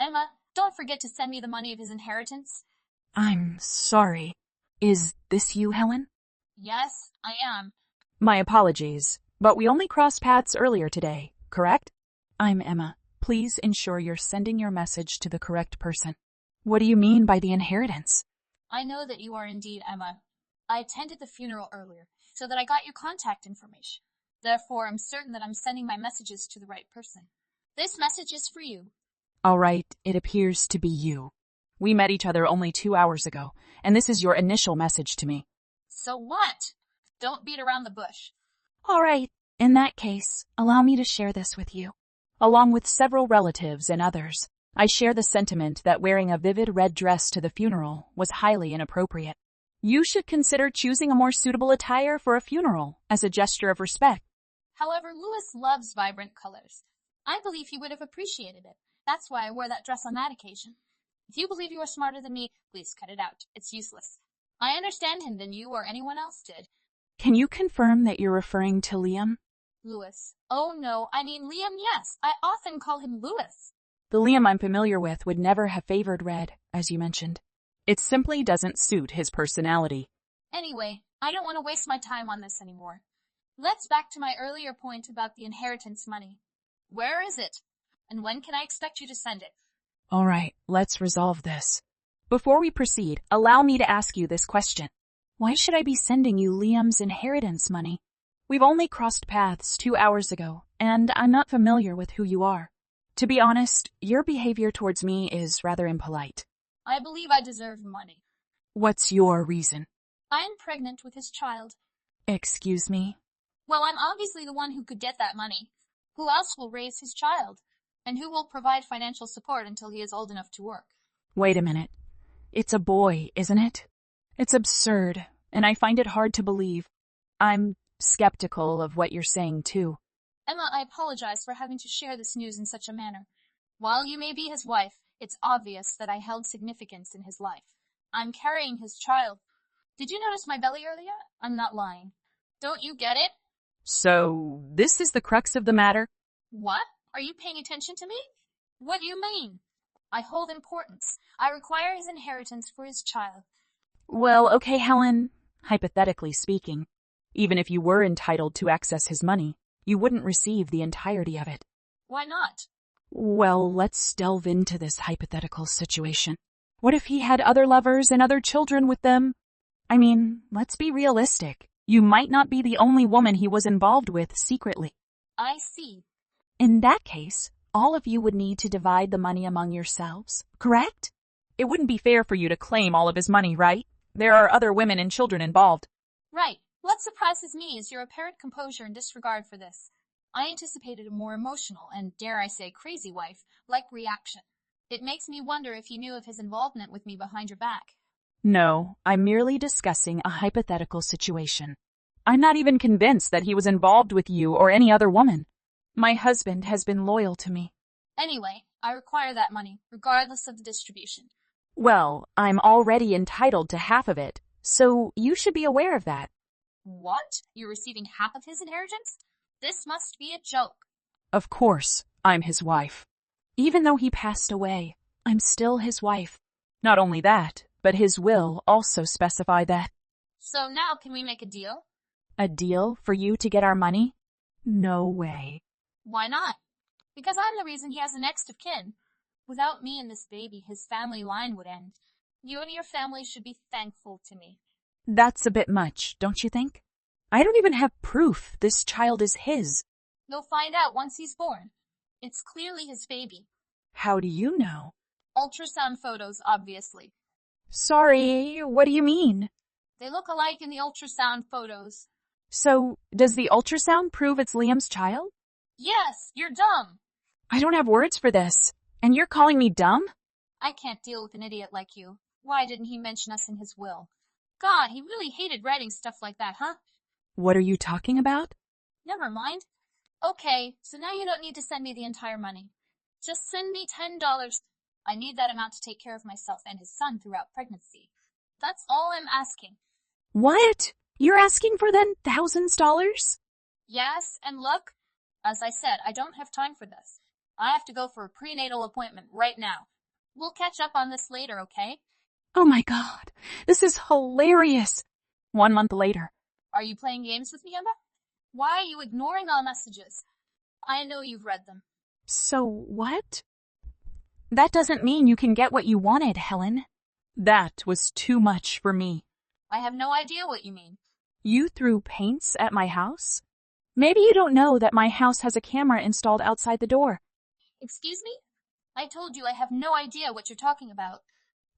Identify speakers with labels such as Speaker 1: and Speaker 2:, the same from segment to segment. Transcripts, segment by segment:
Speaker 1: Emma, don't forget to send me the money of his inheritance.
Speaker 2: I'm sorry. Is this you, Helen?
Speaker 1: Yes, I am.
Speaker 2: My apologies, but we only crossed paths earlier today, correct? I'm Emma. Please ensure you're sending your message to the correct person. What do you mean by the inheritance?
Speaker 1: I know that you are indeed Emma. I attended the funeral earlier, so that I got your contact information. Therefore, I'm certain that I'm sending my messages to the right person. This message is for you.
Speaker 2: All right, it appears to be you. We met each other only 2 hours ago, and this is your initial message to me.
Speaker 1: So what? Don't beat around the bush.
Speaker 2: All right, in that case, allow me to share this with you. Along with several relatives and others, I share the sentiment that wearing a vivid red dress to the funeral was highly inappropriate. You should consider choosing a more suitable attire for a funeral as a gesture of respect.
Speaker 1: However, Louis loves vibrant colors. I believe he would have appreciated it. That's why I wore that dress on that occasion. If you believe you are smarter than me, please cut it out. It's useless. I understand him than you or anyone else did.
Speaker 2: Can you confirm that you're referring to Liam?
Speaker 1: Louis. Oh no, I mean Liam, yes. I often call him Louis.
Speaker 2: The Liam I'm familiar with would never have favored red, as you mentioned. It simply doesn't suit his personality.
Speaker 1: Anyway, I don't want to waste my time on this anymore. Let's back to my earlier point about the inheritance money. Where is it? And when can I expect you to send it?
Speaker 2: All right, let's resolve this. Before we proceed, allow me to ask you this question. Why should I be sending you Liam's inheritance money? We've only crossed paths 2 hours ago, and I'm not familiar with who you are. To be honest, your behavior towards me is rather impolite.
Speaker 1: I believe I deserve money.
Speaker 2: What's your reason?
Speaker 1: I am pregnant with his child.
Speaker 2: Excuse me?
Speaker 1: Well, I'm obviously the one who could get that money. Who else will raise his child? And who will provide financial support until he is old enough to work?
Speaker 2: Wait a minute. It's a boy, isn't it? It's absurd, and I find it hard to believe. I'm skeptical of what you're saying, too.
Speaker 1: Emma, I apologize for having to share this news in such a manner. While you may be his wife, it's obvious that I held significance in his life. I'm carrying his child. Did you notice my belly earlier? I'm not lying. Don't you get it?
Speaker 2: So, this is the crux of the matter?
Speaker 1: What? Are you paying attention to me? What do you mean? I hold importance. I require his inheritance for his child.
Speaker 2: Well, okay, Helen. Hypothetically speaking, even if you were entitled to access his money, you wouldn't receive the entirety of it.
Speaker 1: Why not?
Speaker 2: Well, let's delve into this hypothetical situation. What if he had other lovers and other children with them? I mean, let's be realistic. You might not be the only woman he was involved with secretly.
Speaker 1: I see.
Speaker 2: In that case, all of you would need to divide the money among yourselves, correct? It wouldn't be fair for you to claim all of his money, right? There are other women and children involved.
Speaker 1: Right. What surprises me is your apparent composure and disregard for this. I anticipated a more emotional and, dare I say, crazy wife-like reaction. It makes me wonder if you knew of his involvement with me behind your back.
Speaker 2: No, I'm merely discussing a hypothetical situation. I'm not even convinced that he was involved with you or any other woman. My husband has been loyal to me.
Speaker 1: Anyway, I require that money, regardless of the distribution.
Speaker 2: Well, I'm already entitled to half of it, so you should be aware of that.
Speaker 1: What? You're receiving half of his inheritance? This must be a joke.
Speaker 2: Of course, I'm his wife. Even though he passed away, I'm still his wife. Not only that, but his will also specify that.
Speaker 1: So now can we make a deal?
Speaker 2: A deal for you to get our money? No way.
Speaker 1: Why not? Because I'm the reason he has a next of kin. Without me and this baby, his family line would end. You and your family should be thankful to me.
Speaker 2: That's a bit much, don't you think? I don't even have proof this child is his.
Speaker 1: You'll find out once he's born. It's clearly his baby.
Speaker 2: How do you know?
Speaker 1: Ultrasound photos, obviously.
Speaker 2: Sorry, what do you mean?
Speaker 1: They look alike in the ultrasound photos.
Speaker 2: So, does the ultrasound prove it's Liam's child?
Speaker 1: Yes, you're dumb.
Speaker 2: I don't have words for this. And you're calling me dumb?
Speaker 1: I can't deal with an idiot like you. Why didn't he mention us in his will? God, he really hated writing stuff like that, huh?
Speaker 2: What are you talking about?
Speaker 1: Never mind. Okay, so now you don't need to send me the entire money. Just send me $10. I need that amount to take care of myself and his son throughout pregnancy. That's all I'm asking.
Speaker 2: What? You're asking for then $1,000s?
Speaker 1: Yes, and look, as I said, I don't have time for this. I have to go for a prenatal appointment right now. We'll catch up on this later, okay?
Speaker 2: Oh my God, this is hilarious. 1 month later.
Speaker 1: Are you playing games with me, Emma? Why are you ignoring all messages? I know you've read them.
Speaker 2: So what? That doesn't mean you can get what you wanted, Helen. That was too much for me.
Speaker 1: I have no idea what you mean.
Speaker 2: You threw paints at my house? Maybe you don't know that my house has a camera installed outside the door.
Speaker 1: Excuse me? I told you I have no idea what you're talking about.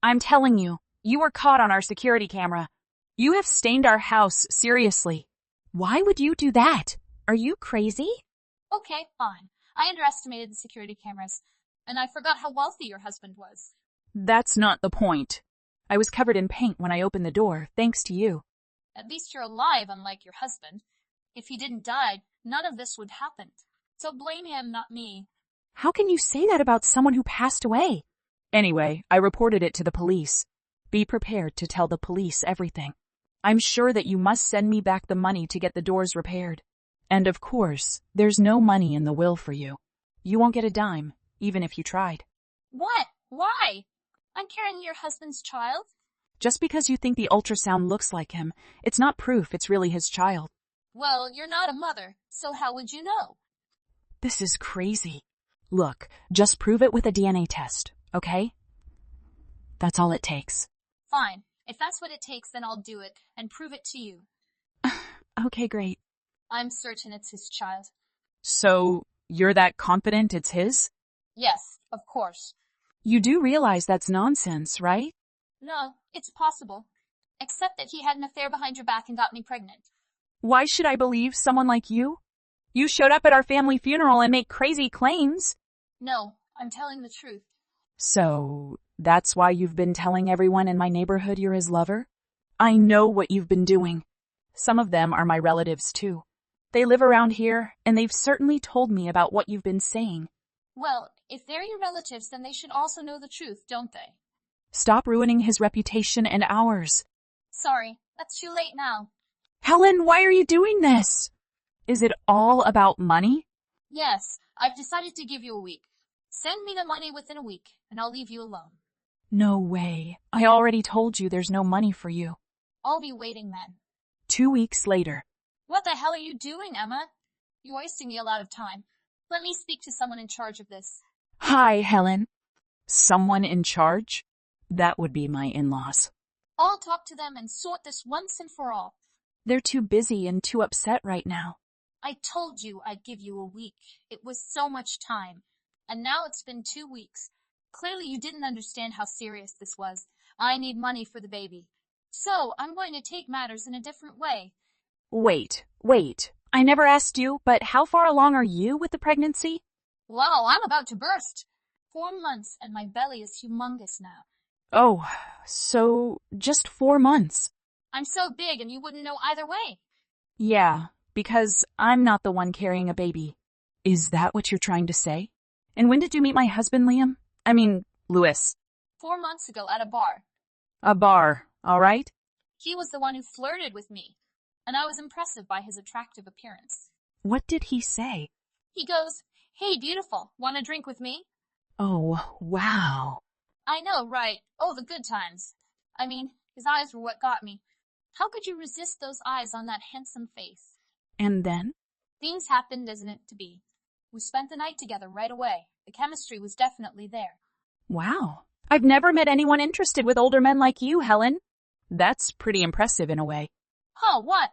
Speaker 2: I'm telling you, you were caught on our security camera. You have stained our house seriously. Why would you do that? Are you crazy?
Speaker 1: Okay, fine. I underestimated the security cameras, and I forgot how wealthy your husband was.
Speaker 2: That's not the point. I was covered in paint when I opened the door, thanks to you.
Speaker 1: At least you're alive, unlike your husband. If he didn't die, none of this would happen. So blame him, not me.
Speaker 2: How can you say that about someone who passed away? Anyway, I reported it to the police. Be prepared to tell the police everything. I'm sure that you must send me back the money to get the doors repaired. And of course, there's no money in the will for you. You won't get a dime, even if you tried.
Speaker 1: What? Why? I'm carrying your husband's child?
Speaker 2: Just because you think the ultrasound looks like him, it's not proof it's really his child.
Speaker 1: Well, you're not a mother, so how would you know?
Speaker 2: This is crazy. Look, just prove it with a DNA test, okay? That's all it takes.
Speaker 1: Fine. If that's what it takes, then I'll do it and prove it to you.
Speaker 2: Okay, great.
Speaker 1: I'm certain it's his child.
Speaker 2: So, you're that confident it's his?
Speaker 1: Yes, of course.
Speaker 2: You do realize that's nonsense, right?
Speaker 1: No, it's possible. Except that he had an affair behind your back and got me pregnant.
Speaker 2: Why should I believe someone like you? You showed up at our family funeral and make crazy claims.
Speaker 1: No, I'm telling the truth.
Speaker 2: So, that's why you've been telling everyone in my neighborhood you're his lover? I know what you've been doing. Some of them are my relatives too. They live around here, and they've certainly told me about what you've been saying.
Speaker 1: Well, if they're your relatives, then they should also know the truth, don't they?
Speaker 2: Stop ruining his reputation and ours.
Speaker 1: Sorry, that's too late now.
Speaker 2: Helen, why are you doing this? Is it all about money?
Speaker 1: Yes, I've decided to give you a week. Send me the money within a week, and I'll leave you alone.
Speaker 2: No way. I already told you there's no money for you.
Speaker 1: I'll be waiting then.
Speaker 2: 2 weeks later.
Speaker 1: What the hell are you doing, Emma? You're wasting me a lot of time. Let me speak to someone in charge of this.
Speaker 2: Hi, Helen. Someone in charge? That would be my in-laws.
Speaker 1: I'll talk to them and sort this once and for all.
Speaker 2: They're too busy and too upset right now.
Speaker 1: I told you I'd give you a week. It was so much time. And now it's been 2 weeks. Clearly you didn't understand how serious this was. I need money for the baby. So I'm going to take matters in a different way.
Speaker 2: Wait. I never asked you, but how far along are you with the pregnancy?
Speaker 1: Wow, I'm about to burst. 4 months and my belly is humongous now.
Speaker 2: Oh, so just 4 months.
Speaker 1: I'm so big and you wouldn't know either way.
Speaker 2: Yeah, because I'm not the one carrying a baby. Is that what you're trying to say? And when did you meet my husband, Liam? I mean, Louis.
Speaker 1: 4 months ago at a bar.
Speaker 2: A bar, all right?
Speaker 1: He was the one who flirted with me, and I was impressed by his attractive appearance.
Speaker 2: What did he say?
Speaker 1: He goes, "Hey, beautiful, want a drink with me?"
Speaker 2: Oh, wow.
Speaker 1: I know, right? Oh, the good times. I mean, his eyes were what got me. How could you resist those eyes on that handsome face?
Speaker 2: And then?
Speaker 1: Things happened as meant to be. We spent the night together right away. The chemistry was definitely there.
Speaker 2: Wow. I've never met anyone interested with older men like you, Helen. That's pretty impressive in a way.
Speaker 1: Huh, what?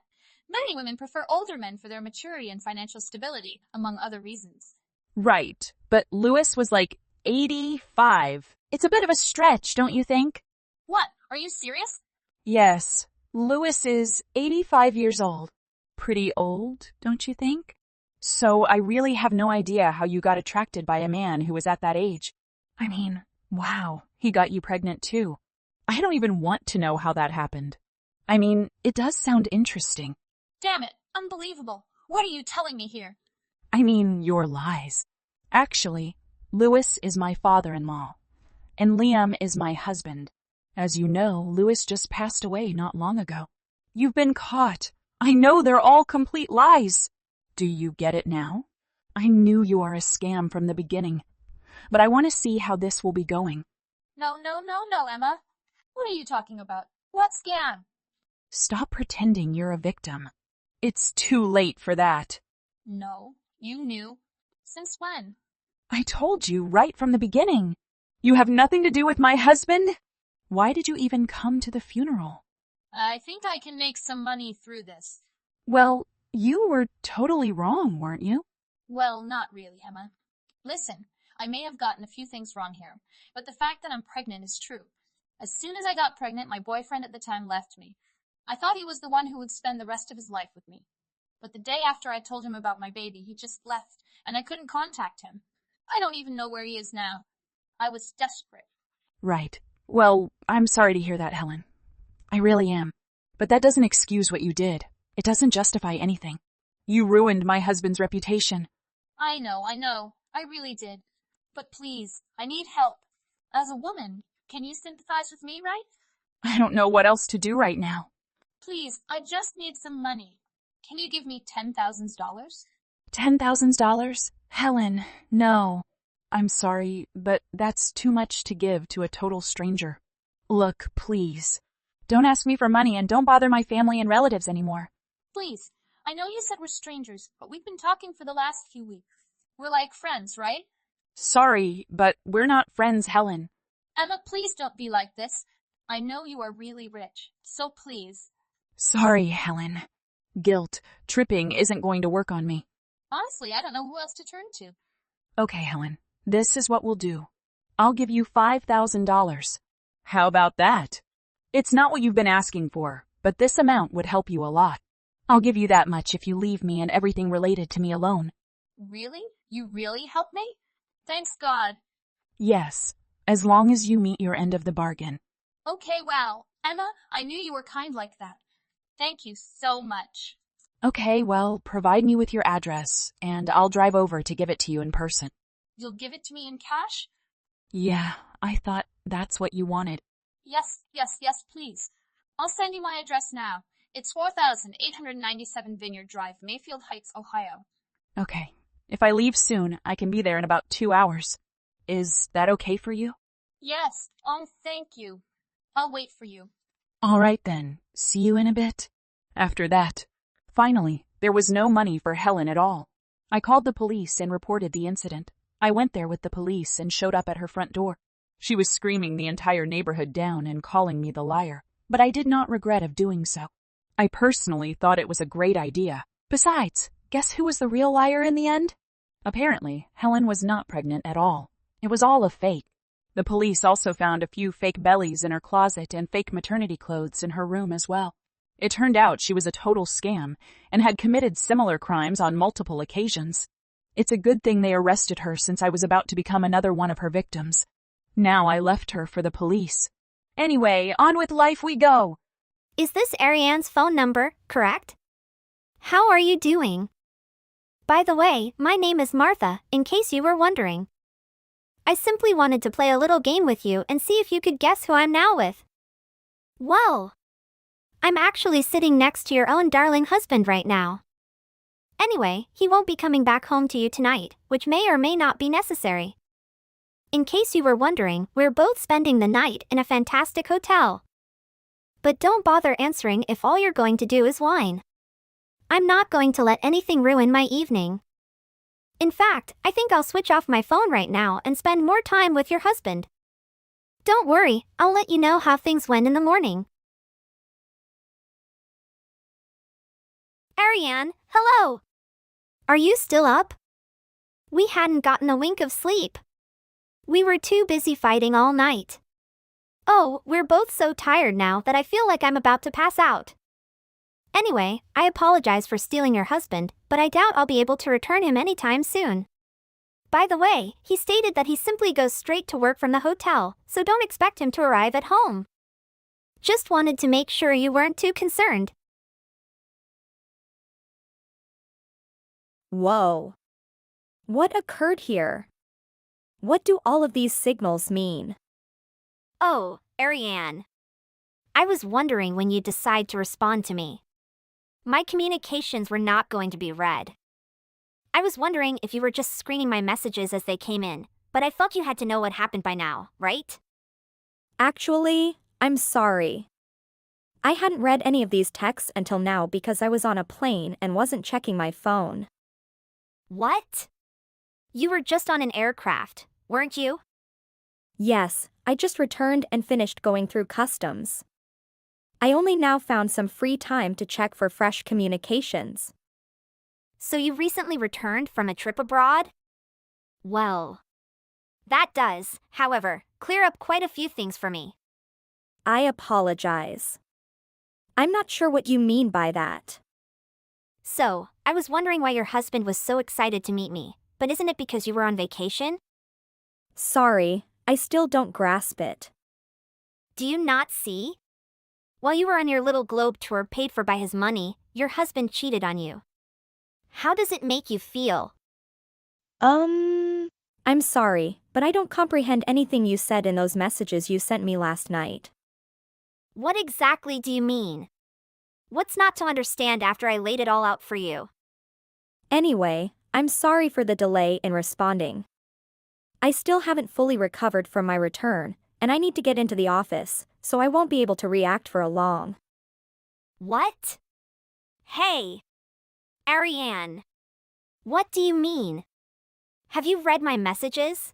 Speaker 1: Many women prefer older men for their maturity and financial stability, among other reasons.
Speaker 2: Right, but Louis was like 85. It's a bit of a stretch, don't you think?
Speaker 1: What? Are you serious?
Speaker 2: Yes, Louis is 85 years old. Pretty old, don't you think? So I really have no idea how you got attracted by a man who was at that age. I mean, wow, he got you pregnant too. I don't even want to know how that happened. I mean, it does sound interesting.
Speaker 1: Damn it, unbelievable. What are you telling me here?
Speaker 2: I mean, your lies. Actually, Louis is my father-in-law, and Liam is my husband. As you know, Louis just passed away not long ago. You've been caught. I know they're all complete lies. Do you get it now? I knew you are a scam from the beginning, but I want to see how this will be going.
Speaker 1: No, Emma. What are you talking about? What scam?
Speaker 2: Stop pretending you're a victim. It's too late for that.
Speaker 1: No, you knew. Since when?
Speaker 2: I told you right from the beginning. You have nothing to do with my husband? Why did you even come to the funeral?
Speaker 1: I think I can make some money through this.
Speaker 2: Well, you were totally wrong, weren't you?
Speaker 1: Well, not really, Emma. Listen, I may have gotten a few things wrong here, but the fact that I'm pregnant is true. As soon as I got pregnant, my boyfriend at the time left me. I thought he was the one who would spend the rest of his life with me. But the day after I told him about my baby, he just left, and I couldn't contact him. I don't even know where he is now. I was desperate.
Speaker 2: Right. Well, I'm sorry to hear that, Helen. I really am. But that doesn't excuse what you did. It doesn't justify anything. You ruined my husband's reputation.
Speaker 1: I know. I really did. But please, I need help. As a woman, can you sympathize with me, right?
Speaker 2: I don't know what else to do right now.
Speaker 1: Please, I just need some money. Can you give me $10,000?
Speaker 2: $10,000? Helen, no. I'm sorry, but that's too much to give to a total stranger. Look, please. Don't ask me for money and don't bother my family and relatives anymore.
Speaker 1: Please, I know you said we're strangers, but we've been talking for the last few weeks. We're like friends, right?
Speaker 2: Sorry, but we're not friends, Helen.
Speaker 1: Emma, please don't be like this. I know you are really rich, so please.
Speaker 2: Sorry, Helen. Guilt, tripping isn't going to work on me.
Speaker 1: Honestly, I don't know who else to turn to.
Speaker 2: Okay, Helen, this is what we'll do. I'll give you $5,000. How about that? It's not what you've been asking for, but this amount would help you a lot. I'll give you that much if you leave me and everything related to me alone.
Speaker 1: Really? You really help me? Thanks God.
Speaker 2: Yes, as long as you meet your end of the bargain.
Speaker 1: Okay, wow. Emma, I knew you were kind like that. Thank you so much.
Speaker 2: Okay, well, provide me with your address, and I'll drive over to give it to you in person.
Speaker 1: You'll give it to me in cash?
Speaker 2: Yeah, I thought that's what you wanted.
Speaker 1: Yes, please. I'll send you my address now. It's 4897 Vineyard Drive, Mayfield Heights, Ohio.
Speaker 2: Okay. If I leave soon, I can be there in about 2 hours. Is that okay for you?
Speaker 1: Yes. Thank you. I'll wait for you.
Speaker 2: All right then. See you in a bit. After that, finally, there was no money for Helen at all. I called the police and reported the incident. I went there with the police and showed up at her front door. She was screaming the entire neighborhood down and calling me the liar, but I did not regret of doing so. I personally thought it was a great idea. Besides, guess who was the real liar in the end? Apparently, Helen was not pregnant at all. It was all a fake. The police also found a few fake bellies in her closet and fake maternity clothes in her room as well. It turned out she was a total scam and had committed similar crimes on multiple occasions. It's a good thing they arrested her since I was about to become another one of her victims. Now I left her for the police. Anyway, on with life we go.
Speaker 3: Is this Ariane's phone number, correct? How are you doing? By the way, my name is Martha, in case you were wondering. I simply wanted to play a little game with you and see if you could guess who I'm now with. Well, I'm actually sitting next to your own darling husband right now. Anyway, he won't be coming back home to you tonight, which may or may not be necessary. In case you were wondering, we're both spending the night in a fantastic hotel. But don't bother answering if all you're going to do is whine. I'm not going to let anything ruin my evening. In fact, I think I'll switch off my phone right now and spend more time with your husband. Don't worry, I'll let you know how things went in the morning. Ariane, hello! Are you still up? We hadn't gotten a wink of sleep. We were too busy fighting all night. Oh, we're both so tired now that I feel like I'm about to pass out. Anyway, I apologize for stealing your husband, but I doubt I'll be able to return him anytime soon. By the way, he stated that he simply goes straight to work from the hotel, so don't expect him to arrive at home. Just wanted to make sure you weren't too concerned.
Speaker 4: Whoa. What occurred here? What do all of these signals mean?
Speaker 3: Oh, Ariane. I was wondering when you'd decide to respond to me. My communications were not going to be read. I was wondering if you were just screening my messages as they came in, but I thought you had to know what happened by now, right?
Speaker 4: Actually, I'm sorry. I hadn't read any of these texts until now because I was on a plane and wasn't checking my phone.
Speaker 3: What? You were just on an aircraft, weren't you?
Speaker 4: Yes, I just returned and finished going through customs. I only now found some free time to check for fresh communications.
Speaker 3: So you recently returned from a trip abroad? Well, that does, however, clear up quite a few things for me.
Speaker 4: I apologize. I'm not sure what you mean by that.
Speaker 3: So, I was wondering why your husband was so excited to meet me, but isn't it because you were on vacation?
Speaker 4: Sorry, I still don't grasp it.
Speaker 3: Do you not see? While you were on your little globe tour paid for by his money, your husband cheated on you. How does it make you feel?
Speaker 4: I'm sorry, but I don't comprehend anything you said in those messages you sent me last night.
Speaker 3: What exactly do you mean? What's not to understand after I laid it all out for you?
Speaker 4: Anyway, I'm sorry for the delay in responding. I still haven't fully recovered from my return, and I need to get into the office, so I won't be able to react for a long.
Speaker 3: What? Hey! Ariane! What do you mean? Have you read my messages?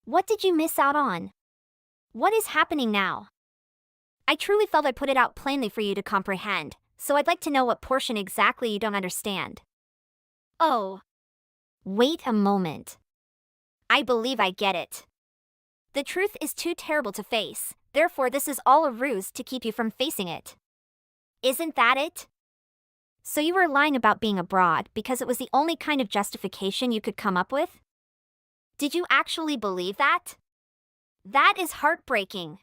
Speaker 3: What did you miss out on? What is happening now? I truly felt I put it out plainly for you to comprehend, so I'd like to know what portion exactly you don't understand. Oh. Wait a moment. I believe I get it. The truth is too terrible to face, therefore this is all a ruse to keep you from facing it. Isn't that it? So you were lying about being abroad because it was the only kind of justification you could come up with? Did you actually believe that? That is heartbreaking.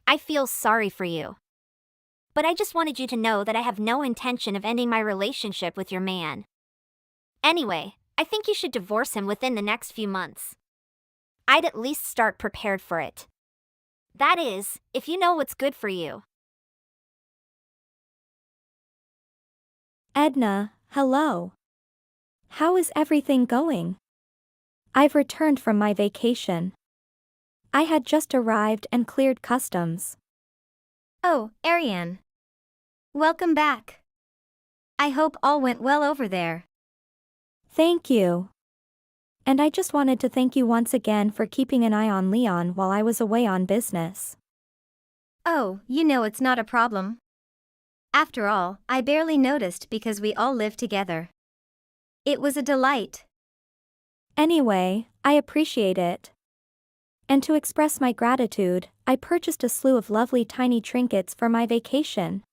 Speaker 3: I feel sorry for you. But I just wanted you to know that I have no intention of ending my relationship with your man. Anyway, I think you should divorce him within the next few months. I'd at least start prepared for it. That is, if you know what's good for you.
Speaker 4: Edna, hello. How is everything going? I've returned from my vacation. I had just arrived and cleared customs.
Speaker 5: Oh, Ariane. Welcome back. I hope all went well over there.
Speaker 4: Thank you. And I just wanted to thank you once again for keeping an eye on Leon while I was away on business.
Speaker 5: Oh, it's not a problem. After all, I barely noticed because we all live together. It was a delight.
Speaker 4: Anyway, I appreciate it. And to express my gratitude, I purchased a slew of lovely tiny trinkets for my vacation.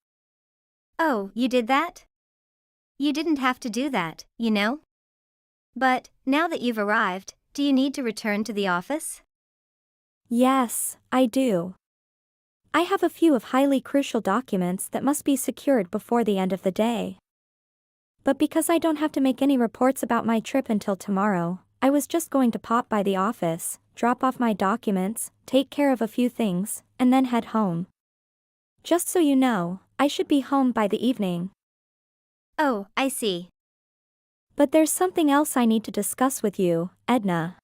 Speaker 5: Oh, you did that? You didn't have to do that, But, now that you've arrived, do you need to return to the office?
Speaker 4: Yes, I do. I have a few of highly crucial documents that must be secured before the end of the day. But because I don't have to make any reports about my trip until tomorrow, I was just going to pop by the office, drop off my documents, take care of a few things, and then head home. Just so you know, I should be home by the evening.
Speaker 5: Oh, I see.
Speaker 4: But there's something else I need to discuss with you, Edna.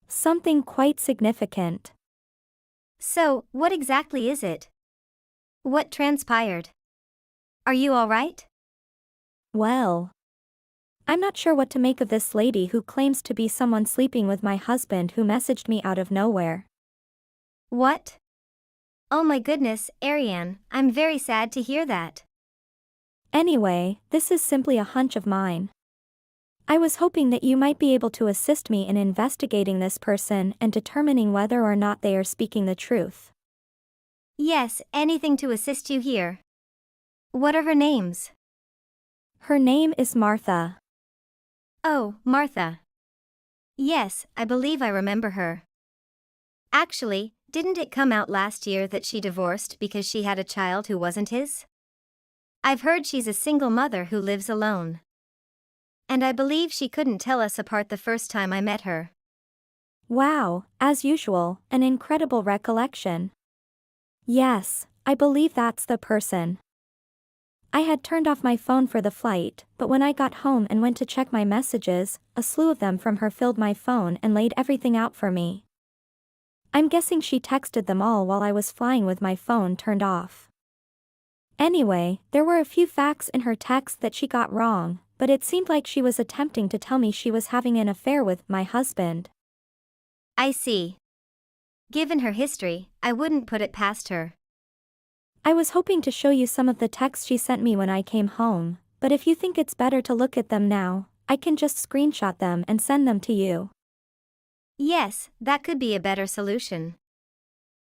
Speaker 4: Something quite significant.
Speaker 5: So, what exactly is it? What transpired? Are you all right?
Speaker 4: Well, I'm not sure what to make of this lady who claims to be someone sleeping with my husband who messaged me out of nowhere.
Speaker 5: What? Oh my goodness, Ariane, I'm very sad to hear that.
Speaker 4: Anyway, this is simply a hunch of mine. I was hoping that you might be able to assist me in investigating this person and determining whether or not they are speaking the truth.
Speaker 5: Yes, anything to assist you here. What are her names?
Speaker 4: Her name is Martha.
Speaker 5: Oh, Martha. Yes, I believe I remember her. Actually, didn't it come out last year that she divorced because she had a child who wasn't his? I've heard she's a single mother who lives alone. And I believe she couldn't tell us apart the first time I met her.
Speaker 4: Wow, as usual, an incredible recollection. Yes, I believe that's the person. I had turned off my phone for the flight, but when I got home and went to check my messages, a slew of them from her filled my phone and laid everything out for me. I'm guessing she texted them all while I was flying with my phone turned off. Anyway, there were a few facts in her text that she got wrong, but it seemed like she was attempting to tell me she was having an affair with my husband.
Speaker 5: I see. Given her history, I wouldn't put it past her.
Speaker 4: I was hoping to show you some of the texts she sent me when I came home, but if you think it's better to look at them now, I can just screenshot them and send them to you.
Speaker 5: Yes, that could be a better solution.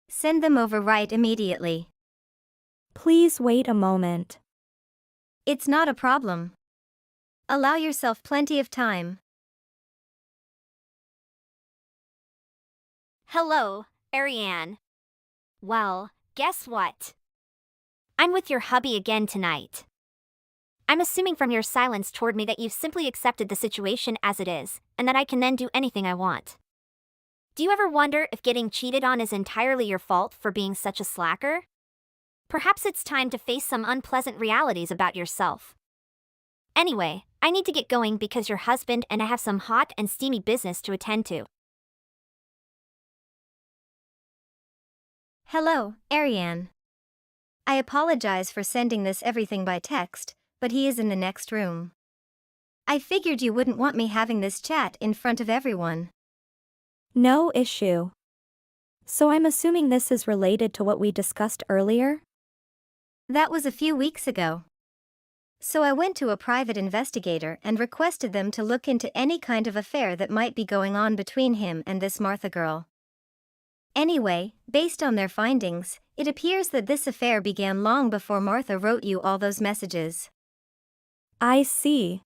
Speaker 5: Send them over right immediately.
Speaker 4: Please wait a moment.
Speaker 5: It's not a problem. Allow yourself plenty of time.
Speaker 3: Hello, Ariane. Well, guess what? I'm with your hubby again tonight. I'm assuming from your silence toward me that you've simply accepted the situation as it is, and that I can then do anything I want. Do you ever wonder if getting cheated on is entirely your fault for being such a slacker? Perhaps it's time to face some unpleasant realities about yourself. Anyway, I need to get going because your husband and I have some hot and steamy business to attend to.
Speaker 5: Hello, Ariane. I apologize for sending this everything by text, but he is in the next room. I figured you wouldn't want me having this chat in front of everyone.
Speaker 4: No issue. So I'm assuming this is related to what we discussed earlier?
Speaker 5: That was a few weeks ago. So I went to a private investigator and requested them to look into any kind of affair that might be going on between him and this Martha girl. Anyway, based on their findings, it appears that this affair began long before Martha wrote you all those messages.
Speaker 4: I see.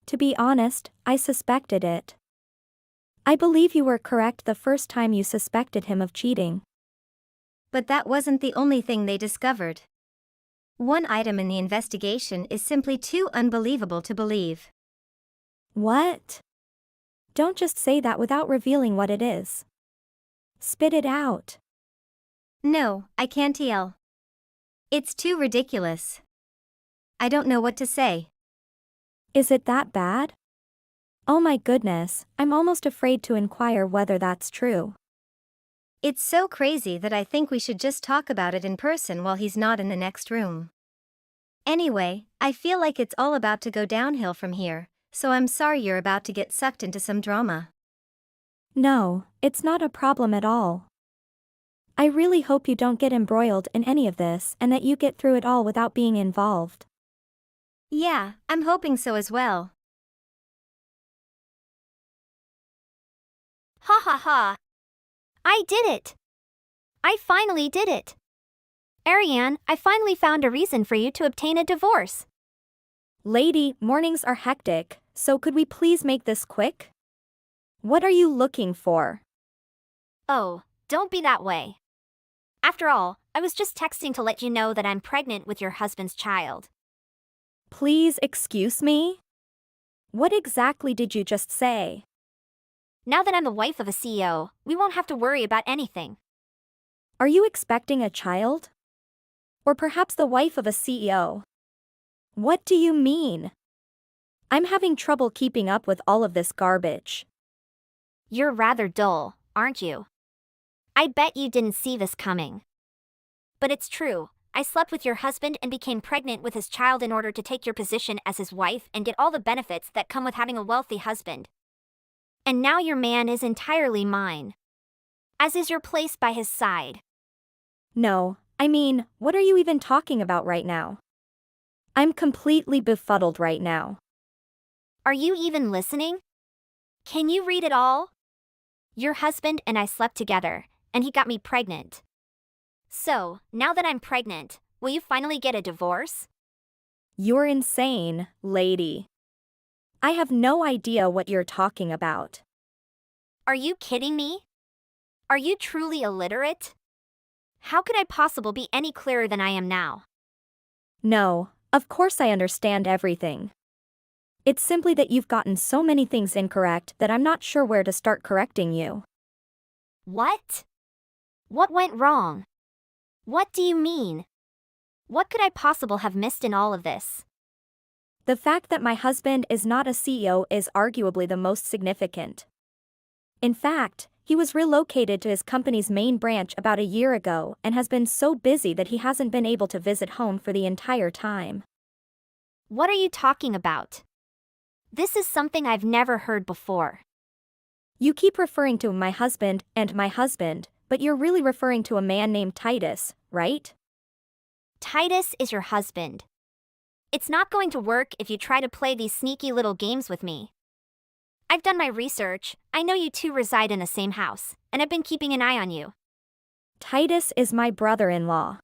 Speaker 4: To be honest, I suspected it. I believe you were correct the first time you suspected him of cheating.
Speaker 5: But that wasn't the only thing they discovered. One item in the investigation is simply too unbelievable to believe.
Speaker 4: What? Don't just say that without revealing what it is. Spit it out.
Speaker 5: No, I can't yell. It's too ridiculous. I don't know what to say.
Speaker 4: Is it that bad? Oh my goodness, I'm almost afraid to inquire whether that's true.
Speaker 5: It's so crazy that I think we should just talk about it in person while he's not in the next room. Anyway, I feel like it's all about to go downhill from here, so I'm sorry you're about to get sucked into some drama.
Speaker 4: No, it's not a problem at all. I really hope you don't get embroiled in any of this and that you get through it all without being involved.
Speaker 5: Yeah, I'm hoping so as well.
Speaker 3: Ha ha ha! I did it! I finally did it! Ariane, I finally found a reason for you to obtain a divorce.
Speaker 4: Lady, mornings are hectic, so could we please make this quick? What are you looking for?
Speaker 3: Oh, don't be that way. After all, I was just texting to let you know that I'm pregnant with your husband's child.
Speaker 4: Please excuse me? What exactly did you just say?
Speaker 3: Now that I'm the wife of a CEO, we won't have to worry about anything.
Speaker 4: Are you expecting a child? Or perhaps the wife of a CEO? What do you mean? I'm having trouble keeping up with all of this garbage.
Speaker 3: You're rather dull, aren't you? I bet you didn't see this coming. But it's true, I slept with your husband and became pregnant with his child in order to take your position as his wife and get all the benefits that come with having a wealthy husband. And now your man is entirely mine. As is your place by his side.
Speaker 4: No, I mean, what are you even talking about right now? I'm completely befuddled right now.
Speaker 3: Are you even listening? Can you read it all? Your husband and I slept together, and he got me pregnant. So, now that I'm pregnant, will you finally get a divorce?
Speaker 4: You're insane, lady. I have no idea what you're talking about.
Speaker 3: Are you kidding me? Are you truly illiterate? How could I possibly be any clearer than I am now?
Speaker 4: No, of course I understand everything. It's simply that you've gotten so many things incorrect that I'm not sure where to start correcting you.
Speaker 3: What? What went wrong? What do you mean? What could I possibly have missed in all of this?
Speaker 4: The fact that my husband is not a CEO is arguably the most significant. In fact, He was relocated to his company's main branch about a year ago and has been so busy that he hasn't been able to visit home for the entire time.
Speaker 3: What are you talking about? This is something I've never heard before.
Speaker 4: You keep referring to my husband, but you're really referring to a man named Titus, right?
Speaker 3: Titus is your husband. It's not going to work if you try to play these sneaky little games with me. I've done my research, I know you two reside in the same house, and I've been keeping an eye on you.
Speaker 4: Titus is my brother-in-law.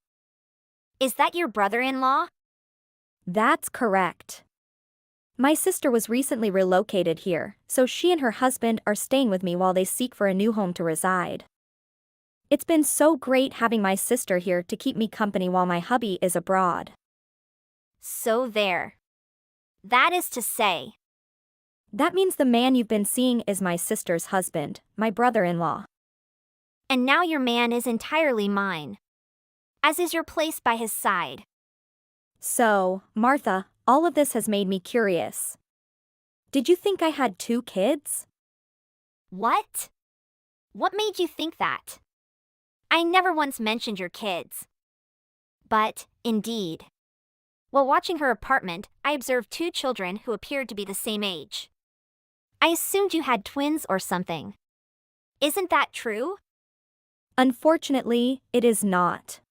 Speaker 3: Is that your brother-in-law?
Speaker 4: That's correct. My sister was recently relocated here, so she and her husband are staying with me while they seek for a new home to reside. It's been so great having my sister here to keep me company while my hubby is abroad.
Speaker 3: So there. That is to say.
Speaker 4: That means the man you've been seeing is my sister's husband, my brother-in-law.
Speaker 3: And now your man is entirely mine. As is your place by his side.
Speaker 4: So, Martha, all of this has made me curious. Did you think I had 2 kids?
Speaker 3: What? What made you think that? I never once mentioned your kids. But, indeed. While watching her apartment, I observed 2 children who appeared to be the same age. I assumed you had twins or something. Isn't that true?
Speaker 4: Unfortunately, it is not.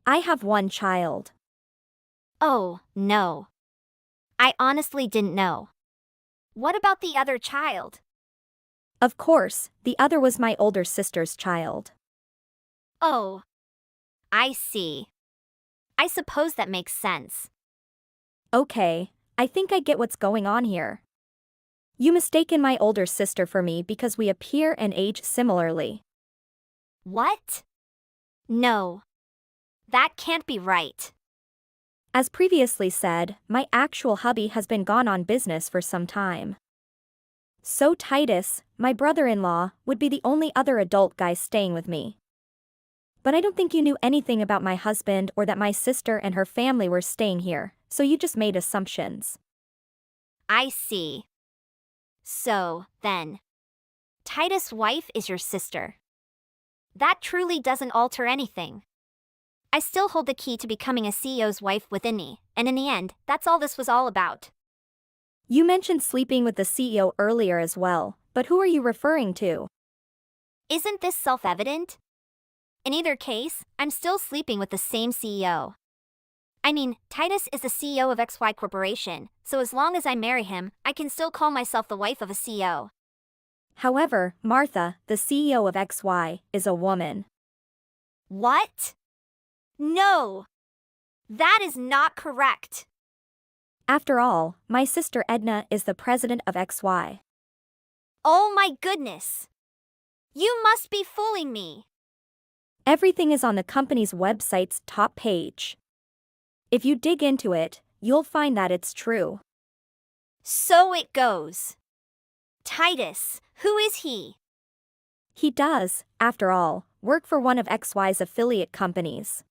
Speaker 4: I have 1 child.
Speaker 3: Oh, no. I honestly didn't know. What about the other child?
Speaker 4: Of course, the other was my older sister's child.
Speaker 3: Oh. I see. I suppose that makes sense.
Speaker 4: Okay, I think I get what's going on here. You mistaken my older sister for me because we appear and age similarly.
Speaker 3: What? No. That can't be right.
Speaker 4: As previously said, my actual hubby has been gone on business for some time. So Titus, my brother-in-law, would be the only other adult guy staying with me. But I don't think you knew anything about my husband or that my sister and her family were staying here, so you just made assumptions.
Speaker 3: I see. So, then. Titus' wife is your sister. That truly doesn't alter anything. I still hold the key to becoming a CEO's wife within me, and in the end, that's all this was all about.
Speaker 4: You mentioned sleeping with the CEO earlier as well, but who are you referring to?
Speaker 3: Isn't this self-evident? In either case, I'm still sleeping with the same CEO. I mean, Titus is the CEO of XY Corporation, so as long as I marry him, I can still call myself the wife of a CEO.
Speaker 4: However, Martha, the CEO of XY, is a woman.
Speaker 3: What? No! That is not correct.
Speaker 4: After all, my sister Edna is the president of XY.
Speaker 3: Oh my goodness! You must be fooling me!
Speaker 4: Everything is on the company's website's top page. If you dig into it, you'll find that it's true.
Speaker 3: So it goes. Titus, who is he?
Speaker 4: He does, after all, work for one of XY's affiliate companies.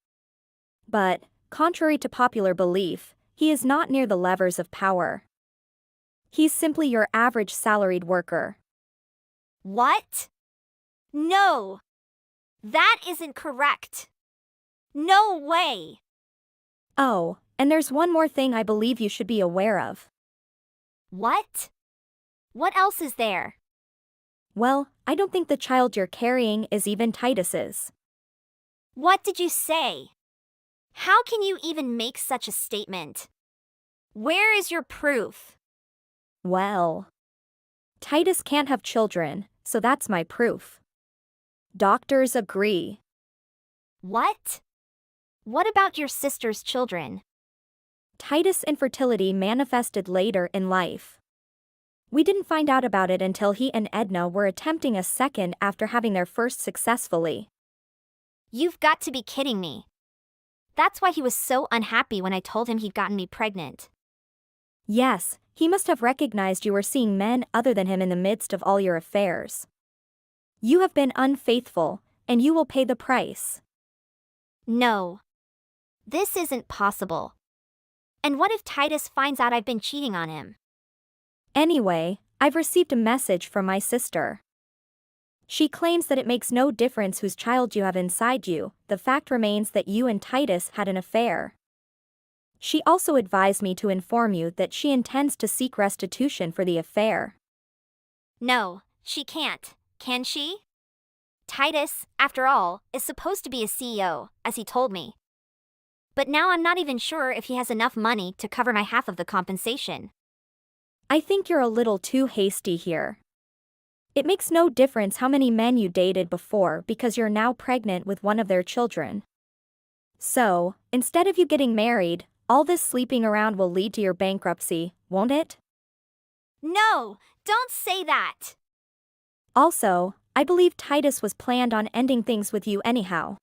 Speaker 4: But, contrary to popular belief, he is not near the levers of power. He's simply your average salaried worker.
Speaker 3: What? No! That isn't correct. No way!
Speaker 4: Oh, and there's one more thing I believe you should be aware of.
Speaker 3: What? What else is there?
Speaker 4: Well, I don't think the child you're carrying is even Titus's.
Speaker 3: What did you say? How can you even make such a statement? Where is your proof?
Speaker 4: Well, Titus can't have children, so that's my proof. Doctors agree.
Speaker 3: What? What about your sister's children?
Speaker 4: Titus' infertility manifested later in life. We didn't find out about it until he and Edna were attempting a second after having their first successfully.
Speaker 3: You've got to be kidding me. That's why he was so unhappy when I told him he'd gotten me pregnant.
Speaker 4: Yes, he must have recognized you were seeing men other than him in the midst of all your affairs. You have been unfaithful, and you will pay the price.
Speaker 3: No. This isn't possible. And what if Titus finds out I've been cheating on him?
Speaker 4: Anyway, I've received a message from my sister. She claims that it makes no difference whose child you have inside you, the fact remains that you and Titus had an affair. She also advised me to inform you that she intends to seek restitution for the affair.
Speaker 3: No, she can't, can she? Titus, after all, is supposed to be a CEO, as he told me. But now I'm not even sure if he has enough money to cover my half of the compensation.
Speaker 4: I think you're a little too hasty here. It makes no difference how many men you dated before because you're now pregnant with one of their children. So, instead of you getting married, all this sleeping around will lead to your bankruptcy, won't it?
Speaker 3: No, don't say that!
Speaker 4: Also, I believe Titus was planned on ending things with you anyhow.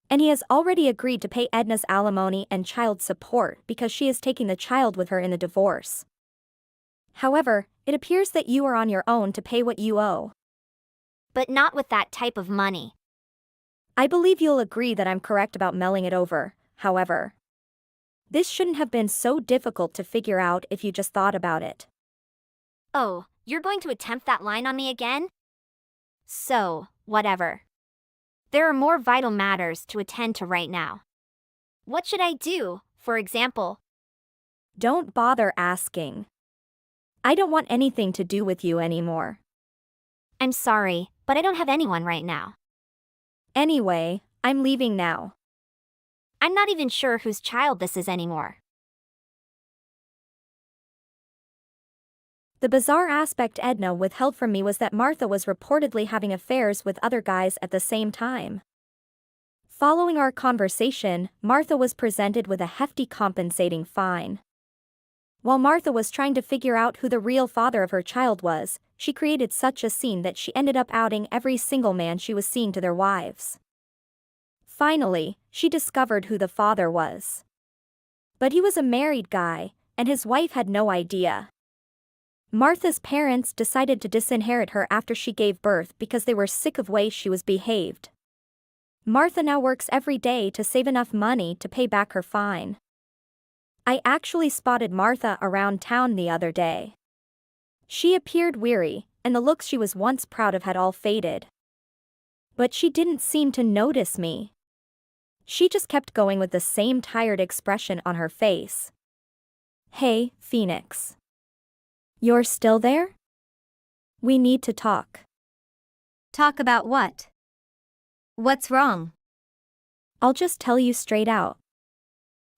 Speaker 4: And he has already agreed to pay Edna's alimony and child support because she is taking the child with her in the divorce. However, it appears that you are on your own to pay what you owe.
Speaker 3: But not with that type of money.
Speaker 4: I believe you'll agree that I'm correct about mulling it over, however. This shouldn't have been so difficult to figure out if you just thought about it.
Speaker 3: Oh, you're going to attempt that line on me again? So, whatever. There are more vital matters to attend to right now. What should I do, for example?
Speaker 4: Don't bother asking. I don't want anything to do with you anymore.
Speaker 3: I'm sorry, but I don't have anyone right now.
Speaker 4: Anyway, I'm leaving now.
Speaker 3: I'm not even sure whose child this is anymore.
Speaker 4: The bizarre aspect Edna withheld from me was that Martha was reportedly having affairs with other guys at the same time. Following our conversation, Martha was presented with a hefty compensating fine. While Martha was trying to figure out who the real father of her child was, she created such a scene that she ended up outing every single man she was seeing to their wives. Finally, she discovered who the father was. But he was a married guy, and his wife had no idea. Martha's parents decided to disinherit her after she gave birth because they were sick of ways she was behaved. Martha now works every day to save enough money to pay back her fine. I actually spotted Martha around town the other day. She appeared weary, and the looks she was once proud of had all faded. But she didn't seem to notice me. She just kept going with the same tired expression on her face. Hey, Phoenix. You're still there? We need to talk.
Speaker 5: Talk about what? What's wrong?
Speaker 4: I'll just tell you straight out.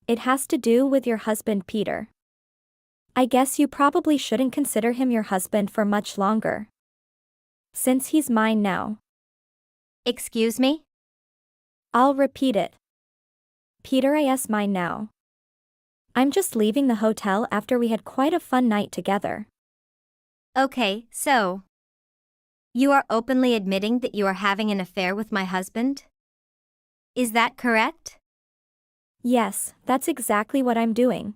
Speaker 4: It has to do with your husband Peter. I guess you probably shouldn't consider him your husband for much longer. Since he's mine now.
Speaker 5: Excuse me?
Speaker 4: I'll repeat it. Peter is mine now. I'm just leaving the hotel after we had quite a fun night together.
Speaker 5: Okay, so. You are openly admitting that you are having an affair with my husband? Is that correct?
Speaker 4: Yes, that's exactly what I'm doing.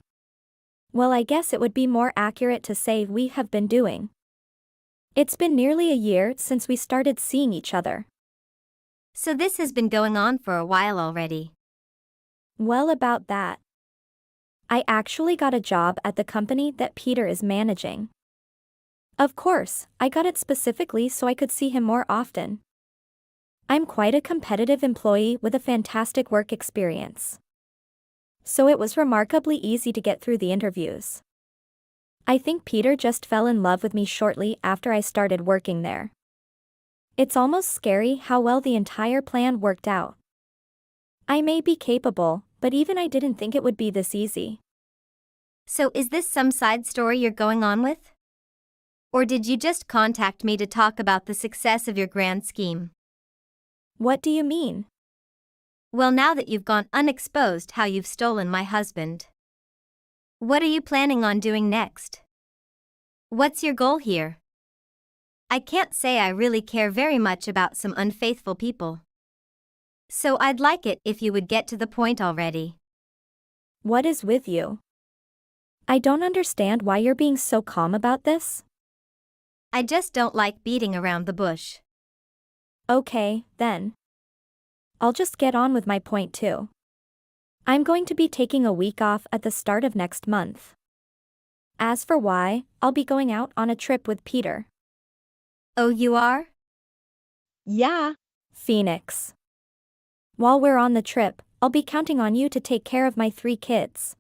Speaker 4: Well, I guess it would be more accurate to say we have been doing. It's been nearly a year since we started seeing each other.
Speaker 5: So this has been going on for a while already.
Speaker 4: Well, about that. I actually got a job at the company that Peter is managing. Of course, I got it specifically so I could see him more often. I'm quite a competitive employee with a fantastic work experience. So it was remarkably easy to get through the interviews. I think Peter just fell in love with me shortly after I started working there. It's almost scary how well the entire plan worked out. I may be capable, but even I didn't think it would be this easy.
Speaker 5: So is this some side story you're going on with? Or did you just contact me to talk about the success of your grand scheme?
Speaker 4: What do you mean?
Speaker 5: Well, now that you've gone unexposed how you've stolen my husband. What are you planning on doing next? What's your goal here? I can't say I really care very much about some unfaithful people. So I'd like it if you would get to the point already.
Speaker 4: What is with you? I don't understand why you're being so calm about this.
Speaker 5: I just don't like beating around the bush.
Speaker 4: Okay, then. I'll just get on with my point too. I'm going to be taking a week off at the start of next month. As for why, I'll be going out on a trip with Peter.
Speaker 5: Oh, you are?
Speaker 6: Yeah.
Speaker 4: Phoenix. While we're on the trip, I'll be counting on you to take care of my 3 kids.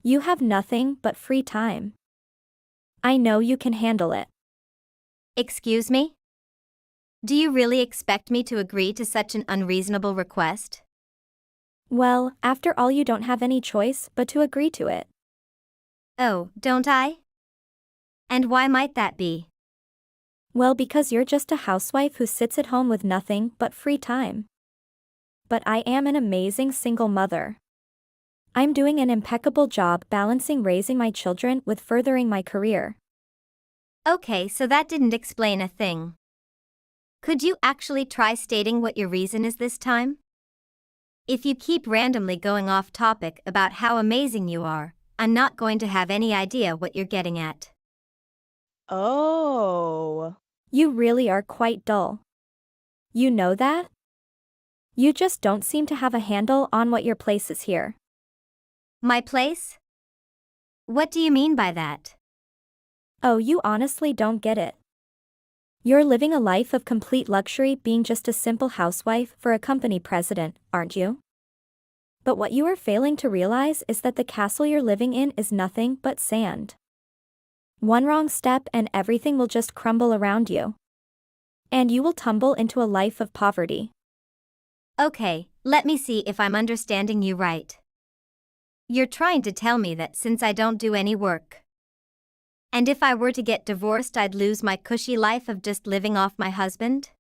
Speaker 4: You have nothing but free time. I know you can handle it.
Speaker 5: Excuse me? Do you really expect me to agree to such an unreasonable request?
Speaker 4: Well, after all, you don't have any choice but to agree to it.
Speaker 5: Oh, don't I? And why might that be?
Speaker 4: Well, because you're just a housewife who sits at home with nothing but free time. But I am an amazing single mother. I'm doing an impeccable job balancing raising my children with furthering my career.
Speaker 5: Okay, so that didn't explain a thing. Could you actually try stating what your reason is this time? If you keep randomly going off topic about how amazing you are, I'm not going to have any idea what you're getting at.
Speaker 6: Oh.
Speaker 4: You really are quite dull. You know that? You just don't seem to have a handle on what your place is here.
Speaker 5: My place? What do you mean by that?
Speaker 4: Oh, you honestly don't get it. You're living a life of complete luxury being just a simple housewife for a company president, aren't you? But what you are failing to realize is that the castle you're living in is nothing but sand. One wrong step and everything will just crumble around you. And you will tumble into a life of poverty.
Speaker 5: Okay, let me see if I'm understanding you right. You're trying to tell me that since I don't do any work, and if I were to get divorced, I'd lose my cushy life of just living off my husband?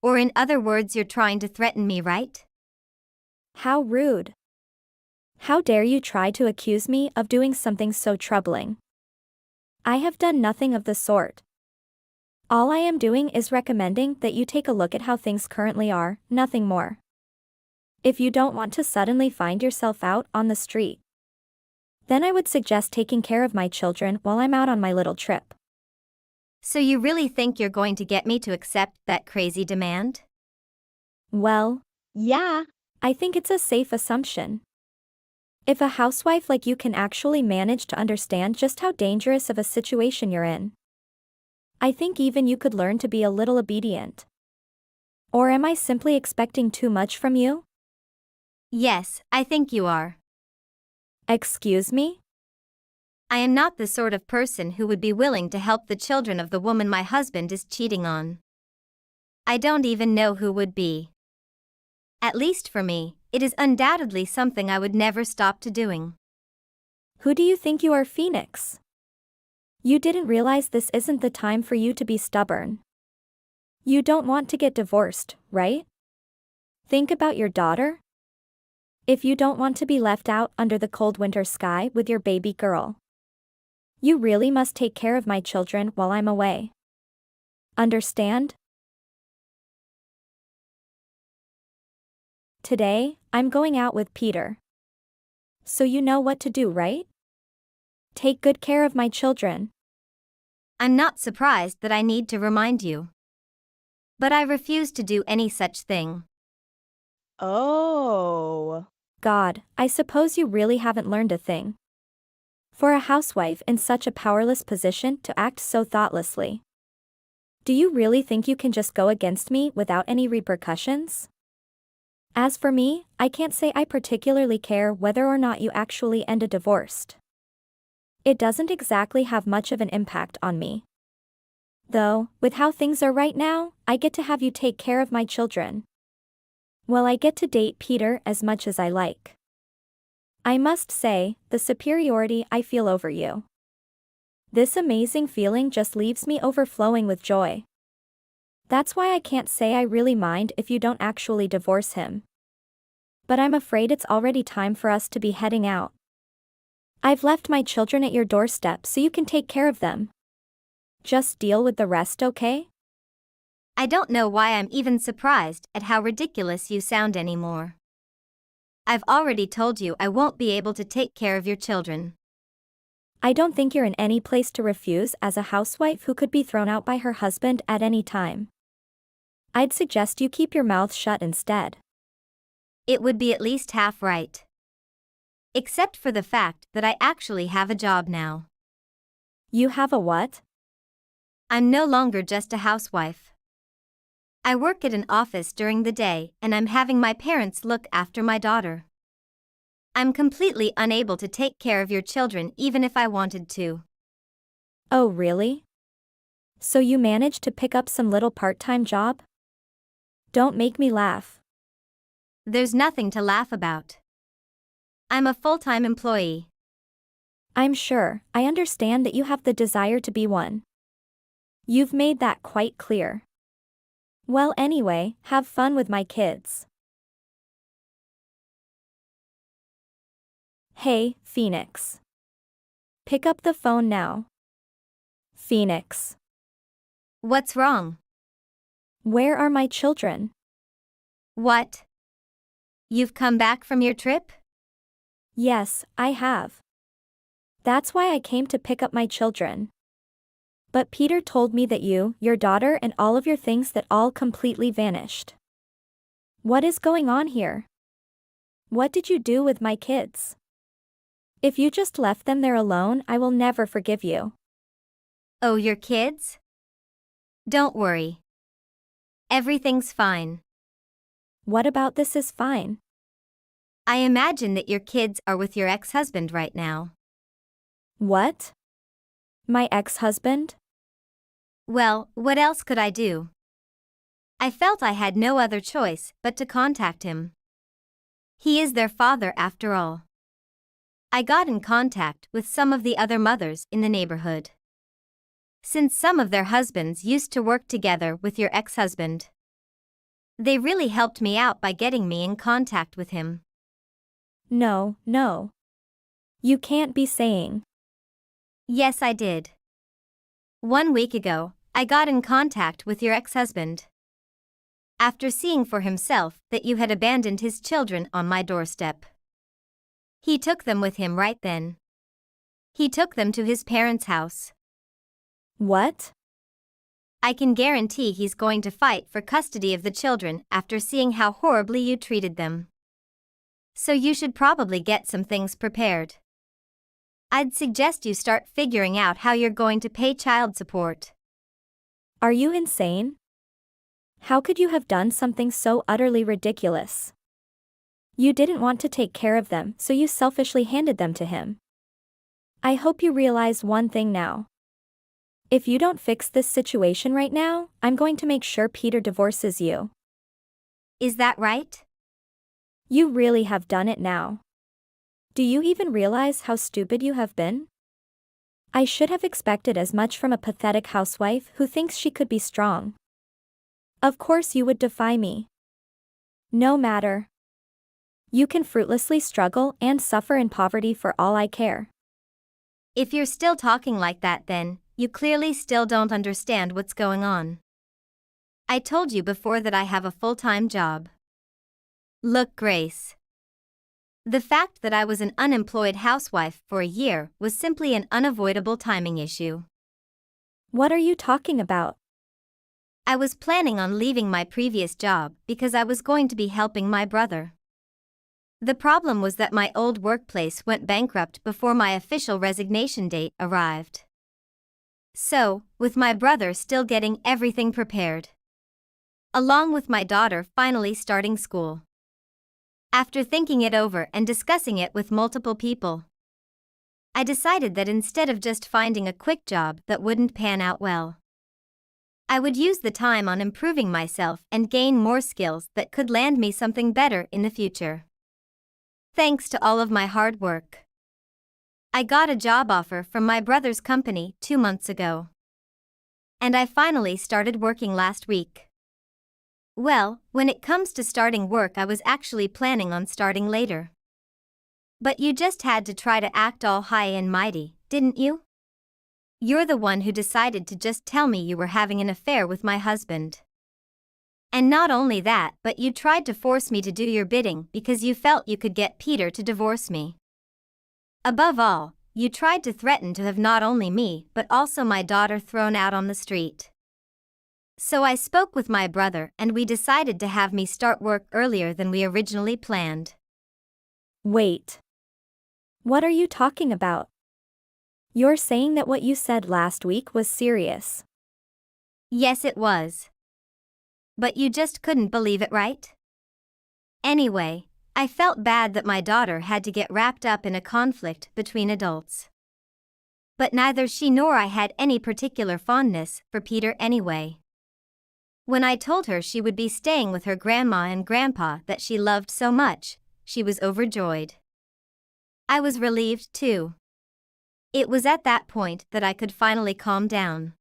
Speaker 5: Or in other words, you're trying to threaten me, right?
Speaker 4: How rude. How dare you try to accuse me of doing something so troubling? I have done nothing of the sort. All I am doing is recommending that you take a look at how things currently are, nothing more. If you don't want to suddenly find yourself out on the street, then I would suggest taking care of my children while I'm out on my little trip.
Speaker 5: So you really think you're going to get me to accept that crazy demand?
Speaker 4: Well,
Speaker 6: Yeah.
Speaker 4: I think it's a safe assumption. If a housewife like you can actually manage to understand just how dangerous of a situation you're in, I think even you could learn to be a little obedient. Or am I simply expecting too much from you?
Speaker 5: Yes, I think you are.
Speaker 4: Excuse me?
Speaker 5: I am not the sort of person who would be willing to help the children of the woman my husband is cheating on. I don't even know who would be. At least for me, it is undoubtedly something I would never stop to doing.
Speaker 4: Who do you think you are, Phoenix? You didn't realize this isn't the time for you to be stubborn. You don't want to get divorced, right? Think about your daughter. If you don't want to be left out under the cold winter sky with your baby girl, you really must take care of my children while I'm away. Understand? Today, I'm going out with Peter. So you know what to do, right? Take good care of my children.
Speaker 5: I'm not surprised that I need to remind you. But I refuse to do any such thing.
Speaker 6: Oh.
Speaker 4: God, I suppose you really haven't learned a thing. For a housewife in such a powerless position to act so thoughtlessly. Do you really think you can just go against me without any repercussions? As for me, I can't say I particularly care whether or not you actually end a divorce. It doesn't exactly have much of an impact on me. Though, with how things are right now, I get to have you take care of my children. Well, I get to date Peter as much as I like. I must say, the superiority I feel over you. This amazing feeling just leaves me overflowing with joy. That's why I can't say I really mind if you don't actually divorce him. But I'm afraid it's already time for us to be heading out. I've left my children at your doorstep so you can take care of them. Just deal with the rest, okay?
Speaker 5: I don't know why I'm even surprised at how ridiculous you sound anymore. I've already told you I won't be able to take care of your children.
Speaker 4: I don't think you're in any place to refuse as a housewife who could be thrown out by her husband at any time. I'd suggest you keep your mouth shut instead.
Speaker 5: It would be at least half right. Except for the fact that I actually have a job now.
Speaker 4: You have a what?
Speaker 5: I'm no longer just a housewife. I work at an office during the day and I'm having my parents look after my daughter. I'm completely unable to take care of your children even if I wanted to.
Speaker 4: Oh, really? So you managed to pick up some little part-time job? Don't make me laugh.
Speaker 5: There's nothing to laugh about. I'm a full-time employee.
Speaker 4: I'm sure, I understand that you have the desire to be one. You've made that quite clear. Well, anyway, have fun with my kids. Hey, Phoenix. Pick up the phone now. Phoenix.
Speaker 5: What's wrong?
Speaker 4: Where are my children?
Speaker 5: What? You've come back from your trip?
Speaker 4: Yes, I have. That's why I came to pick up my children. But Peter told me that you, your daughter and all of your things that all completely vanished. What is going on here? What did you do with my kids? If you just left them there alone, I will never forgive you.
Speaker 5: Oh, your kids? Don't worry. Everything's fine.
Speaker 4: What about this is fine?
Speaker 5: I imagine that your kids are with your ex-husband right now.
Speaker 4: What? My ex-husband?
Speaker 5: Well, what else could I do? I felt I had no other choice but to contact him. He is their father after all. I got in contact with some of the other mothers in the neighborhood. Since some of their husbands used to work together with your ex-husband, they really helped me out by getting me in contact with him.
Speaker 4: No. You can't be saying.
Speaker 5: Yes, I did. 1 week ago, I got in contact with your ex-husband. After seeing for himself that you had abandoned his children on my doorstep. He took them with him right then. He took them to his parents' house.
Speaker 4: What?
Speaker 5: I can guarantee he's going to fight for custody of the children after seeing how horribly you treated them. So you should probably get some things prepared. I'd suggest you start figuring out how you're going to pay child support.
Speaker 4: Are you insane? How could you have done something so utterly ridiculous? You didn't want to take care of them, so you selfishly handed them to him. I hope you realize one thing now. If you don't fix this situation right now, I'm going to make sure Peter divorces you.
Speaker 5: Is that right?
Speaker 4: You really have done it now. Do you even realize how stupid you have been? I should have expected as much from a pathetic housewife who thinks she could be strong. Of course you would defy me. No matter. You can fruitlessly struggle and suffer in poverty for all I care.
Speaker 5: If you're still talking like that then, you clearly still don't understand what's going on. I told you before that I have a full-time job. Look, Grace. The fact that I was an unemployed housewife for a year was simply an unavoidable timing issue.
Speaker 4: What are you talking about?
Speaker 5: I was planning on leaving my previous job because I was going to be helping my brother. The problem was that my old workplace went bankrupt before my official resignation date arrived. So, with my brother still getting everything prepared, along with my daughter finally starting school. After thinking it over and discussing it with multiple people, I decided that instead of just finding a quick job that wouldn't pan out well, I would use the time on improving myself and gain more skills that could land me something better in the future. Thanks to all of my hard work, I got a job offer from my brother's company 2 months ago. And I finally started working last week. Well, when it comes to starting work, I was actually planning on starting later. But you just had to try to act all high and mighty, didn't you? You're the one who decided to just tell me you were having an affair with my husband. And not only that, but you tried to force me to do your bidding because you felt you could get Peter to divorce me. Above all, you tried to threaten to have not only me but also my daughter thrown out on the street. So I spoke with my brother and we decided to have me start work earlier than we originally planned.
Speaker 4: Wait. What are you talking about? You're saying that what you said last week was serious?
Speaker 5: Yes, it was. But you just couldn't believe it, right? Anyway, I felt bad that my daughter had to get wrapped up in a conflict between adults. But neither she nor I had any particular fondness for Peter anyway. When I told her she would be staying with her grandma and grandpa that she loved so much, she was overjoyed. I was relieved too. It was at that point that I could finally calm down.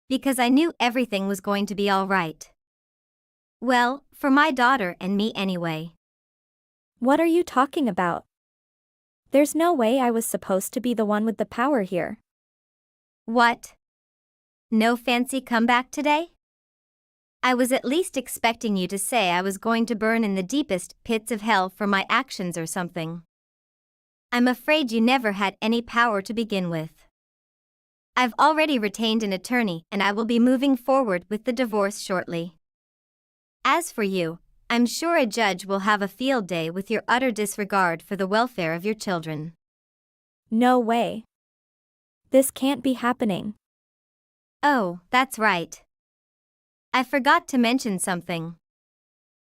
Speaker 5: Because I knew everything was going to be all right. Well, for my daughter and me anyway.
Speaker 4: What are you talking about? There's no way I was supposed to be the one with the power here.
Speaker 5: What? No fancy comeback today? I was at least expecting you to say I was going to burn in the deepest pits of hell for my actions or something. I'm afraid you never had any power to begin with. I've already retained an attorney and I will be moving forward with the divorce shortly. As for you, I'm sure a judge will have a field day with your utter disregard for the welfare of your children.
Speaker 4: No way. This can't be happening.
Speaker 5: Oh, that's right. I forgot to mention something.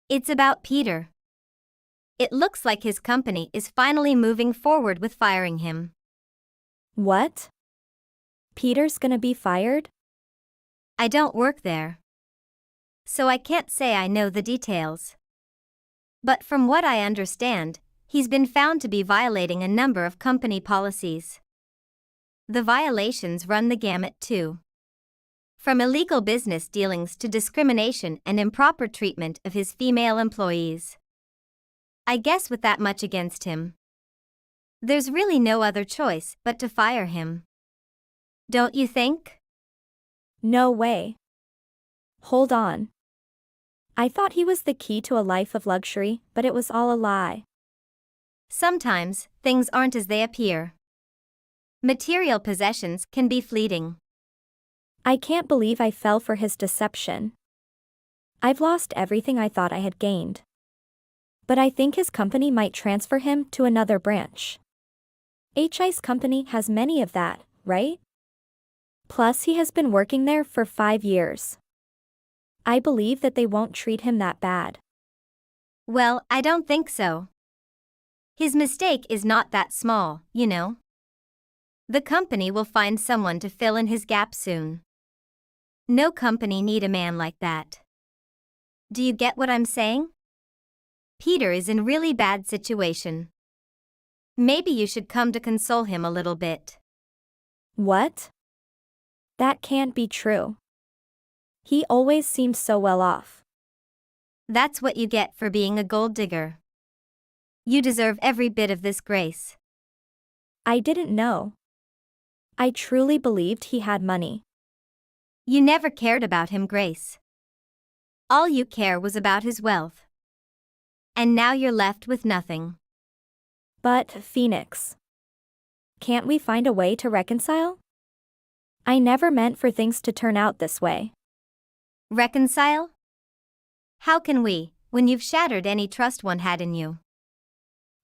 Speaker 5: It's about Peter. It looks like his company is finally moving forward with firing him.
Speaker 4: What? Peter's gonna be fired?
Speaker 5: I don't work there, so I can't say I know the details. But from what I understand, he's been found to be violating a number of company policies. The violations run the gamut too. From illegal business dealings to discrimination and improper treatment of his female employees. I guess with that much against him, there's really no other choice but to fire him. Don't you think?
Speaker 4: No way. Hold on. I thought he was the key to a life of luxury, but it was all a lie.
Speaker 5: Sometimes, things aren't as they appear. Material possessions can be fleeting.
Speaker 4: I can't believe I fell for his deception. I've lost everything I thought I had gained. But I think his company might transfer him to another branch. HI's company has many of that, right? Plus he has been working there for 5 years. I believe that they won't treat him that bad.
Speaker 5: Well, I don't think so. His mistake is not that small, you know. The company will find someone to fill in his gap soon. No company need a man like that. Do you get what I'm saying? Peter is in really bad situation. Maybe you should come to console him a little bit.
Speaker 4: What? That can't be true. He always seems so well off.
Speaker 5: That's what you get for being a gold digger. You deserve every bit of this grace.
Speaker 4: I didn't know. I truly believed he had money.
Speaker 5: You never cared about him, Grace. All you care was about his wealth. And now you're left with nothing.
Speaker 4: But, Phoenix, can't we find a way to reconcile? I never meant for things to turn out this way.
Speaker 5: Reconcile? How can we, when you've shattered any trust one had in you?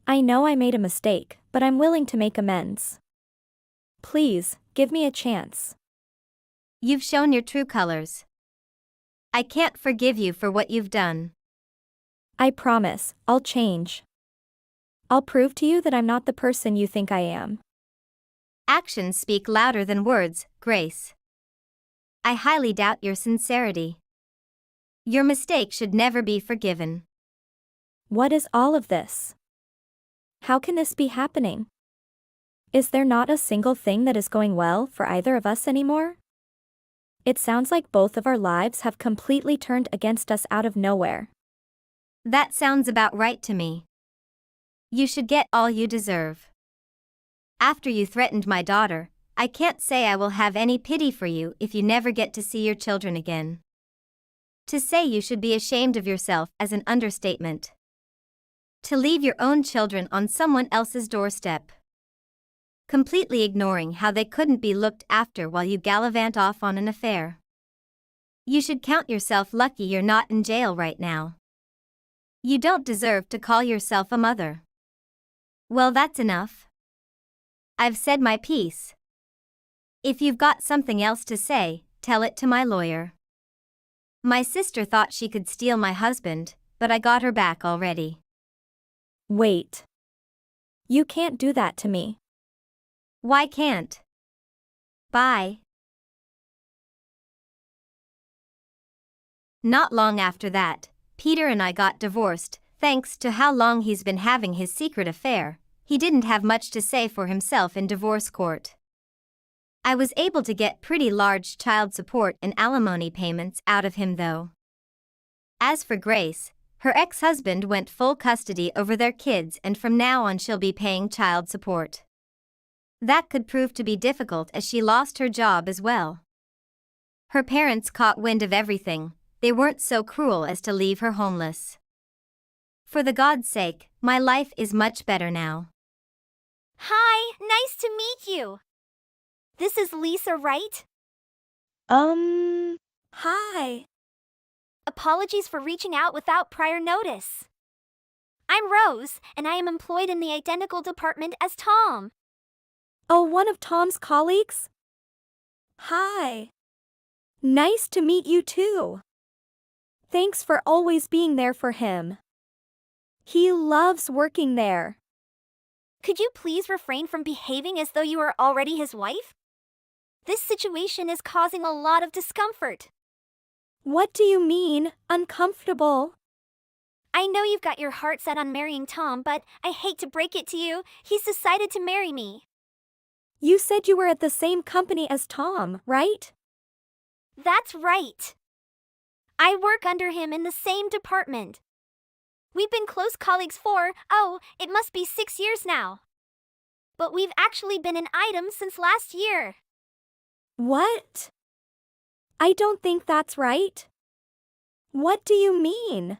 Speaker 4: I know I made a mistake, but I'm willing to make amends. Please, give me a chance.
Speaker 5: You've shown your true colors. I can't forgive you for what you've done.
Speaker 4: I promise, I'll change. I'll prove to you that I'm not the person you think I am.
Speaker 5: Actions speak louder than words, Grace. I highly doubt your sincerity. Your mistake should never be forgiven.
Speaker 4: What is all of this? How can this be happening? Is there not a single thing that is going well for either of us anymore? It sounds like both of our lives have completely turned against us out of nowhere.
Speaker 5: That sounds about right to me. You should get all you deserve. After you threatened my daughter, I can't say I will have any pity for you if you never get to see your children again. To say you should be ashamed of yourself is an understatement. To leave your own children on someone else's doorstep, completely ignoring how they couldn't be looked after while you gallivant off on an affair. You should count yourself lucky you're not in jail right now. You don't deserve to call yourself a mother. Well, that's enough. I've said my piece. If you've got something else to say, tell it to my lawyer. My sister thought she could steal my husband, but I got her back already.
Speaker 4: Wait. You can't do that to me.
Speaker 5: Why can't? Bye. Not long after that, Peter and I got divorced, thanks to how long he's been having his secret affair. He didn't have much to say for himself in divorce court. I was able to get pretty large child support and alimony payments out of him though. As for Grace, her ex-husband went full custody over their kids and from now on she'll be paying child support. That could prove to be difficult as she lost her job as well. Her parents caught wind of everything. They weren't so cruel as to leave her homeless. For the God's sake, my life is much better now.
Speaker 3: Hi, nice to meet you. This is Lisa, right?
Speaker 4: Hi.
Speaker 3: Apologies for reaching out without prior notice. I'm Rose, and I am employed in the identical department as Tom.
Speaker 4: Oh, one of Tom's colleagues? Hi. Nice to meet you too. Thanks for always being there for him. He loves working there.
Speaker 3: Could you please refrain from behaving as though you are already his wife? This situation is causing a lot of discomfort.
Speaker 4: What do you mean, uncomfortable?
Speaker 3: I know you've got your heart set on marrying Tom, but I hate to break it to you, he's decided to marry me.
Speaker 4: You said you were at the same company as Tom, right?
Speaker 3: That's right. I work under him in the same department. We've been close colleagues for, it must be 6 years now. But we've actually been an item since last year.
Speaker 4: What? I don't think that's right. What do you mean?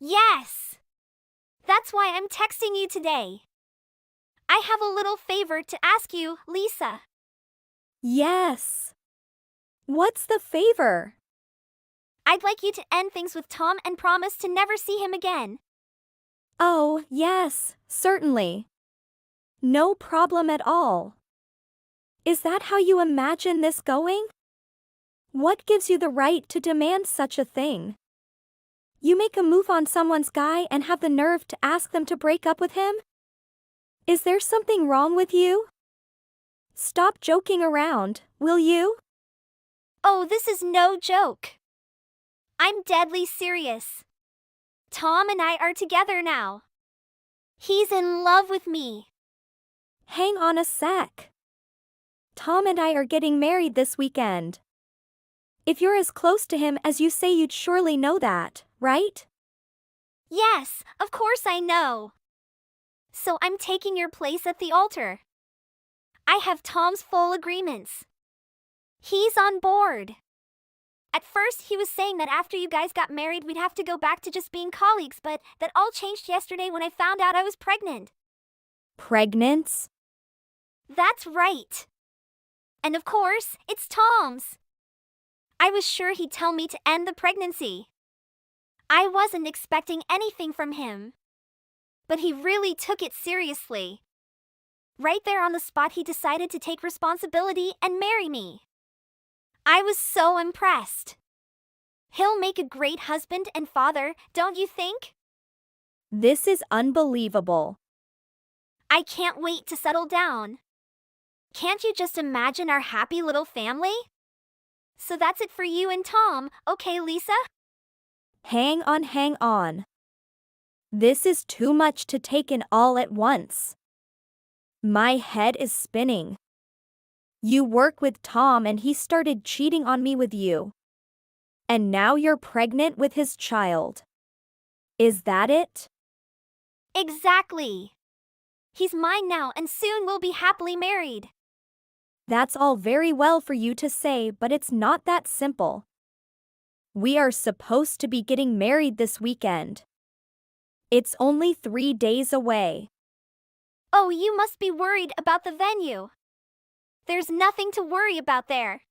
Speaker 3: Yes. That's why I'm texting you today. I have a little favor to ask you, Lisa.
Speaker 4: Yes. What's the favor?
Speaker 3: I'd like you to end things with Tom and promise to never see him again.
Speaker 4: Oh, yes, certainly. No problem at all. Is that how you imagine this going? What gives you the right to demand such a thing? You make a move on someone's guy and have the nerve to ask them to break up with him? Is there something wrong with you? Stop joking around, will you?
Speaker 3: Oh, this is no joke. I'm deadly serious. Tom and I are together now. He's in love with me.
Speaker 4: Hang on a sec. Tom and I are getting married this weekend. If you're as close to him as you say, you'd surely know that, right?
Speaker 3: Yes, of course I know. So I'm taking your place at the altar. I have Tom's full agreements. He's on board. At first, he was saying that after you guys got married, we'd have to go back to just being colleagues, but that all changed yesterday when I found out I was pregnant.
Speaker 4: Pregnant?
Speaker 3: That's right. And of course, it's Tom's. I was sure he'd tell me to end the pregnancy. I wasn't expecting anything from him. But he really took it seriously. Right there on the spot, he decided to take responsibility and marry me. I was so impressed. He'll make a great husband and father, don't you think?
Speaker 4: This is unbelievable.
Speaker 3: I can't wait to settle down. Can't you just imagine our happy little family? So that's it for you and Tom, okay, Lisa?
Speaker 4: Hang on. This is too much to take in all at once. My head is spinning. You work with Tom and he started cheating on me with you. And now you're pregnant with his child. Is that it?
Speaker 3: Exactly. He's mine now and soon we'll be happily married.
Speaker 4: That's all very well for you to say, but it's not that simple. We are supposed to be getting married this weekend. It's only 3 days away.
Speaker 3: Oh, you must be worried about the venue. There's nothing to worry about there.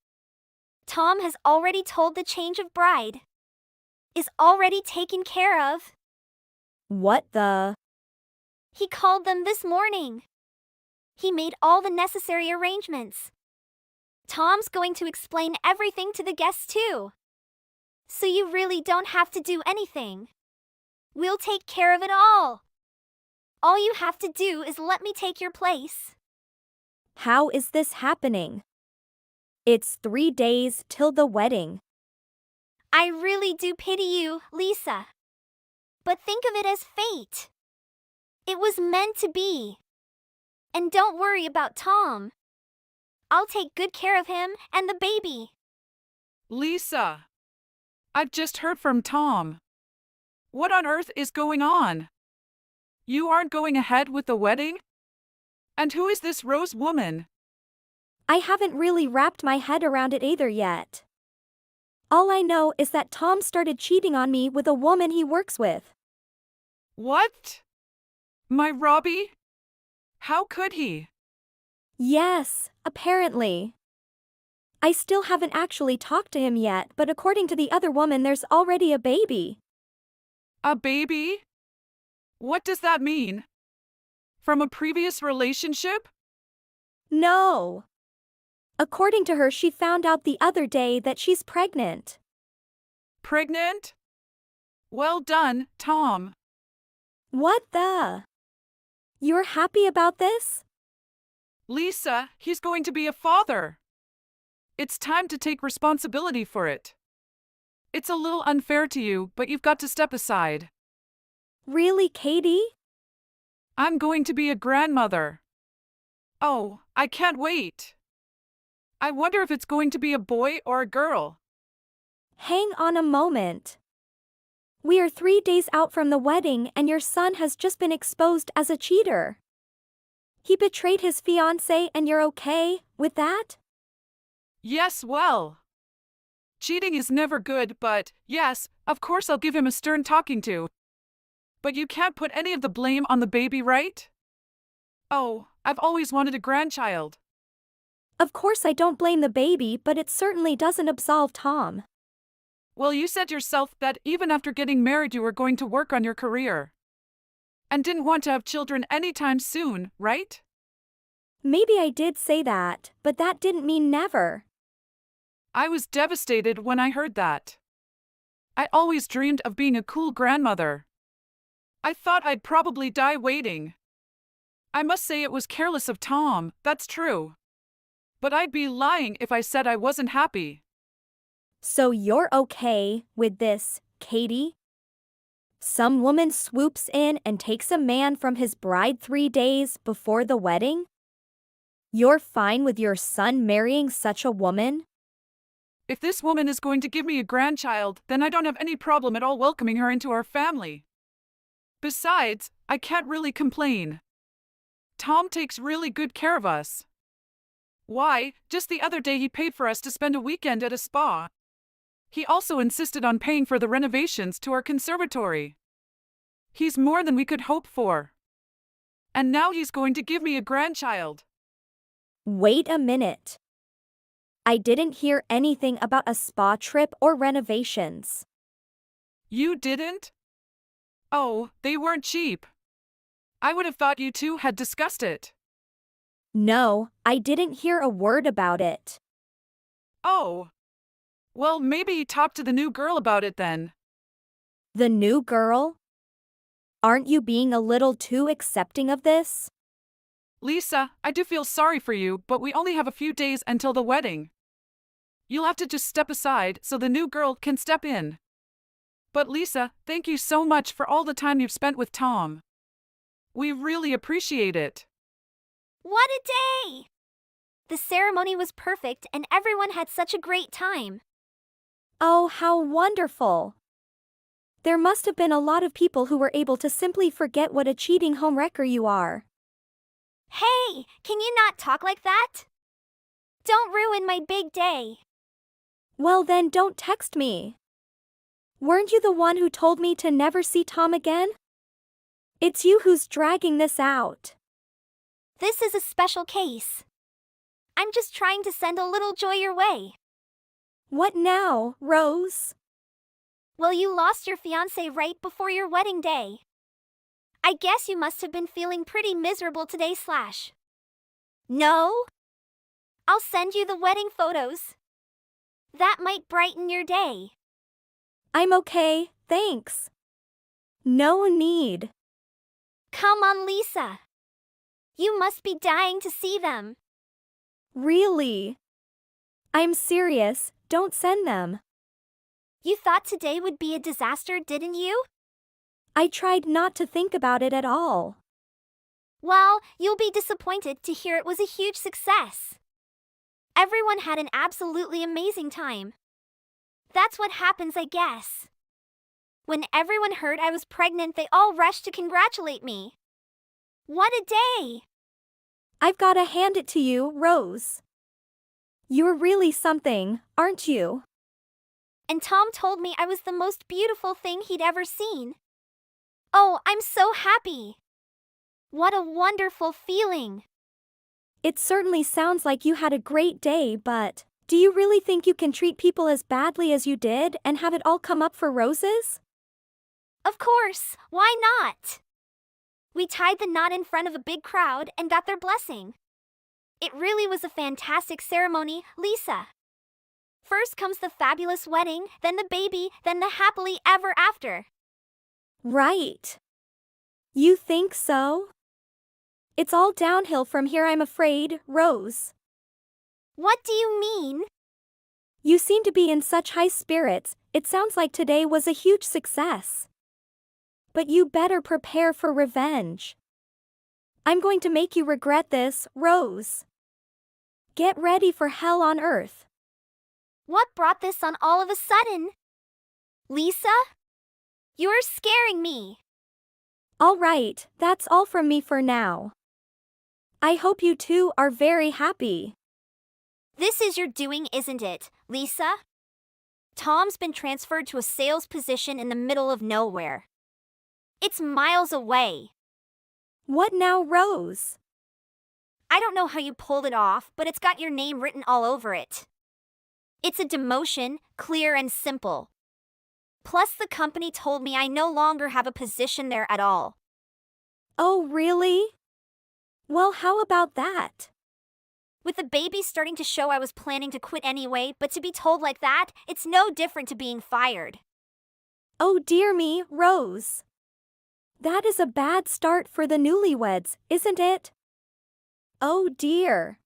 Speaker 3: Tom has already told the change of bride. Is already taken care of.
Speaker 4: What the?
Speaker 3: He called them this morning. He made all the necessary arrangements. Tom's going to explain everything to the guests too. So you really don't have to do anything. We'll take care of it all. All you have to do is let me take your place.
Speaker 4: How is this happening? It's 3 days till the wedding.
Speaker 3: I really do pity you, Lisa. But think of it as fate. It was meant to be. And don't worry about Tom. I'll take good care of him and the baby.
Speaker 6: Lisa, I've just heard from Tom. What on earth is going on? You aren't going ahead with the wedding? And who is this Rose woman?
Speaker 4: I haven't really wrapped my head around it either yet. All I know is that Tom started cheating on me with a woman he works with.
Speaker 6: What? My Robbie? How could he?
Speaker 4: Yes, apparently. I still haven't actually talked to him yet, but according to the other woman, there's already a baby.
Speaker 6: A baby? What does that mean? From a previous relationship?
Speaker 4: No. According to her, she found out the other day that she's pregnant.
Speaker 6: Pregnant? Well done, Tom.
Speaker 4: What the? You're happy about this?
Speaker 6: Lisa, he's going to be a father. It's time to take responsibility for it. It's a little unfair to you, but you've got to step aside.
Speaker 4: Really, Katie?
Speaker 6: I'm going to be a grandmother. Oh, I can't wait. I wonder if it's going to be a boy or a girl.
Speaker 4: Hang on a moment. We are 3 days out from the wedding and your son has just been exposed as a cheater. He betrayed his fiancée and you're okay with that?
Speaker 6: Yes, well. Cheating is never good, but yes, of course I'll give him a stern talking to. But you can't put any of the blame on the baby, right? Oh, I've always wanted a grandchild.
Speaker 4: Of course I don't blame the baby, but it certainly doesn't absolve Tom.
Speaker 6: Well, you said yourself that even after getting married you were going to work on your career. And didn't want to have children anytime soon, right?
Speaker 4: Maybe I did say that, but that didn't mean never.
Speaker 6: I was devastated when I heard that. I always dreamed of being a cool grandmother. I thought I'd probably die waiting. I must say it was careless of Tom, that's true. But I'd be lying if I said I wasn't happy.
Speaker 4: So you're okay with this, Katie? Some woman swoops in and takes a man from his bride 3 days before the wedding? You're fine with your son marrying such a woman?
Speaker 6: If this woman is going to give me a grandchild, then I don't have any problem at all welcoming her into our family. Besides, I can't really complain. Tom takes really good care of us. Why, just the other day he paid for us to spend a weekend at a spa. He also insisted on paying for the renovations to our conservatory. He's more than we could hope for. And now he's going to give me a grandchild.
Speaker 4: Wait a minute. I didn't hear anything about a spa trip or renovations.
Speaker 6: You didn't? Oh, they weren't cheap. I would have thought you two had discussed it.
Speaker 4: No, I didn't hear a word about it.
Speaker 6: Oh. Well, maybe talk to the new girl about it then.
Speaker 4: The new girl? Aren't you being a little too accepting of this?
Speaker 6: Lisa, I do feel sorry for you, but we only have a few days until the wedding. You'll have to just step aside so the new girl can step in. But Lisa, thank you so much for all the time you've spent with Tom. We really appreciate it.
Speaker 3: What a day! The ceremony was perfect and everyone had such a great time.
Speaker 4: Oh, how wonderful! There must have been a lot of people who were able to simply forget what a cheating homewrecker you are.
Speaker 3: Hey, can you not talk like that? Don't ruin my big day.
Speaker 4: Well then, don't text me. Weren't you the one who told me to never see Tom again? It's you who's dragging this out.
Speaker 3: This is a special case. I'm just trying to send a little joy your way.
Speaker 4: What now, Rose?
Speaker 3: Well, you lost your fiancé right before your wedding day. I guess you must have been feeling pretty miserable today slash. No? I'll send you the wedding photos. That might brighten your day.
Speaker 4: I'm okay, thanks. No need.
Speaker 3: Come on, Lisa. You must be dying to see them.
Speaker 4: Really? I'm serious, don't send them.
Speaker 3: You thought today would be a disaster, didn't you?
Speaker 4: I tried not to think about it at all.
Speaker 3: Well, you'll be disappointed to hear it was a huge success. Everyone had an absolutely amazing time. That's what happens, I guess. When everyone heard I was pregnant, they all rushed to congratulate me. What a day!
Speaker 4: I've gotta hand it to you, Rose. You're really something, aren't you?
Speaker 3: And Tom told me I was the most beautiful thing he'd ever seen. Oh, I'm so happy! What a wonderful feeling!
Speaker 4: It certainly sounds like you had a great day, but do you really think you can treat people as badly as you did and have it all come up for roses?
Speaker 3: Of course, why not? We tied the knot in front of a big crowd and got their blessing. It really was a fantastic ceremony, Lisa. First comes the fabulous wedding, then the baby, then the happily ever after.
Speaker 4: Right. You think so? It's all downhill from here, I'm afraid, Rose.
Speaker 3: What do you mean?
Speaker 4: You seem to be in such high spirits, it sounds like today was a huge success. But you better prepare for revenge. I'm going to make you regret this, Rose. Get ready for hell on earth.
Speaker 3: What brought this on all of a sudden? Lisa? You're scaring me.
Speaker 4: All right, that's all from me for now. I hope you two are very happy.
Speaker 3: This is your doing, isn't it, Lisa? Tom's been transferred to a sales position in the middle of nowhere. It's miles away.
Speaker 4: What now, Rose?
Speaker 3: I don't know how you pulled it off, but it's got your name written all over it. It's a demotion, clear and simple. Plus, the company told me I no longer have a position there at all.
Speaker 4: Oh, really? Well, how about that?
Speaker 3: With the baby starting to show, I was planning to quit anyway, but to be told like that, it's no different to being fired.
Speaker 4: Oh dear me, Rose. That is a bad start for the newlyweds, isn't it? Oh dear.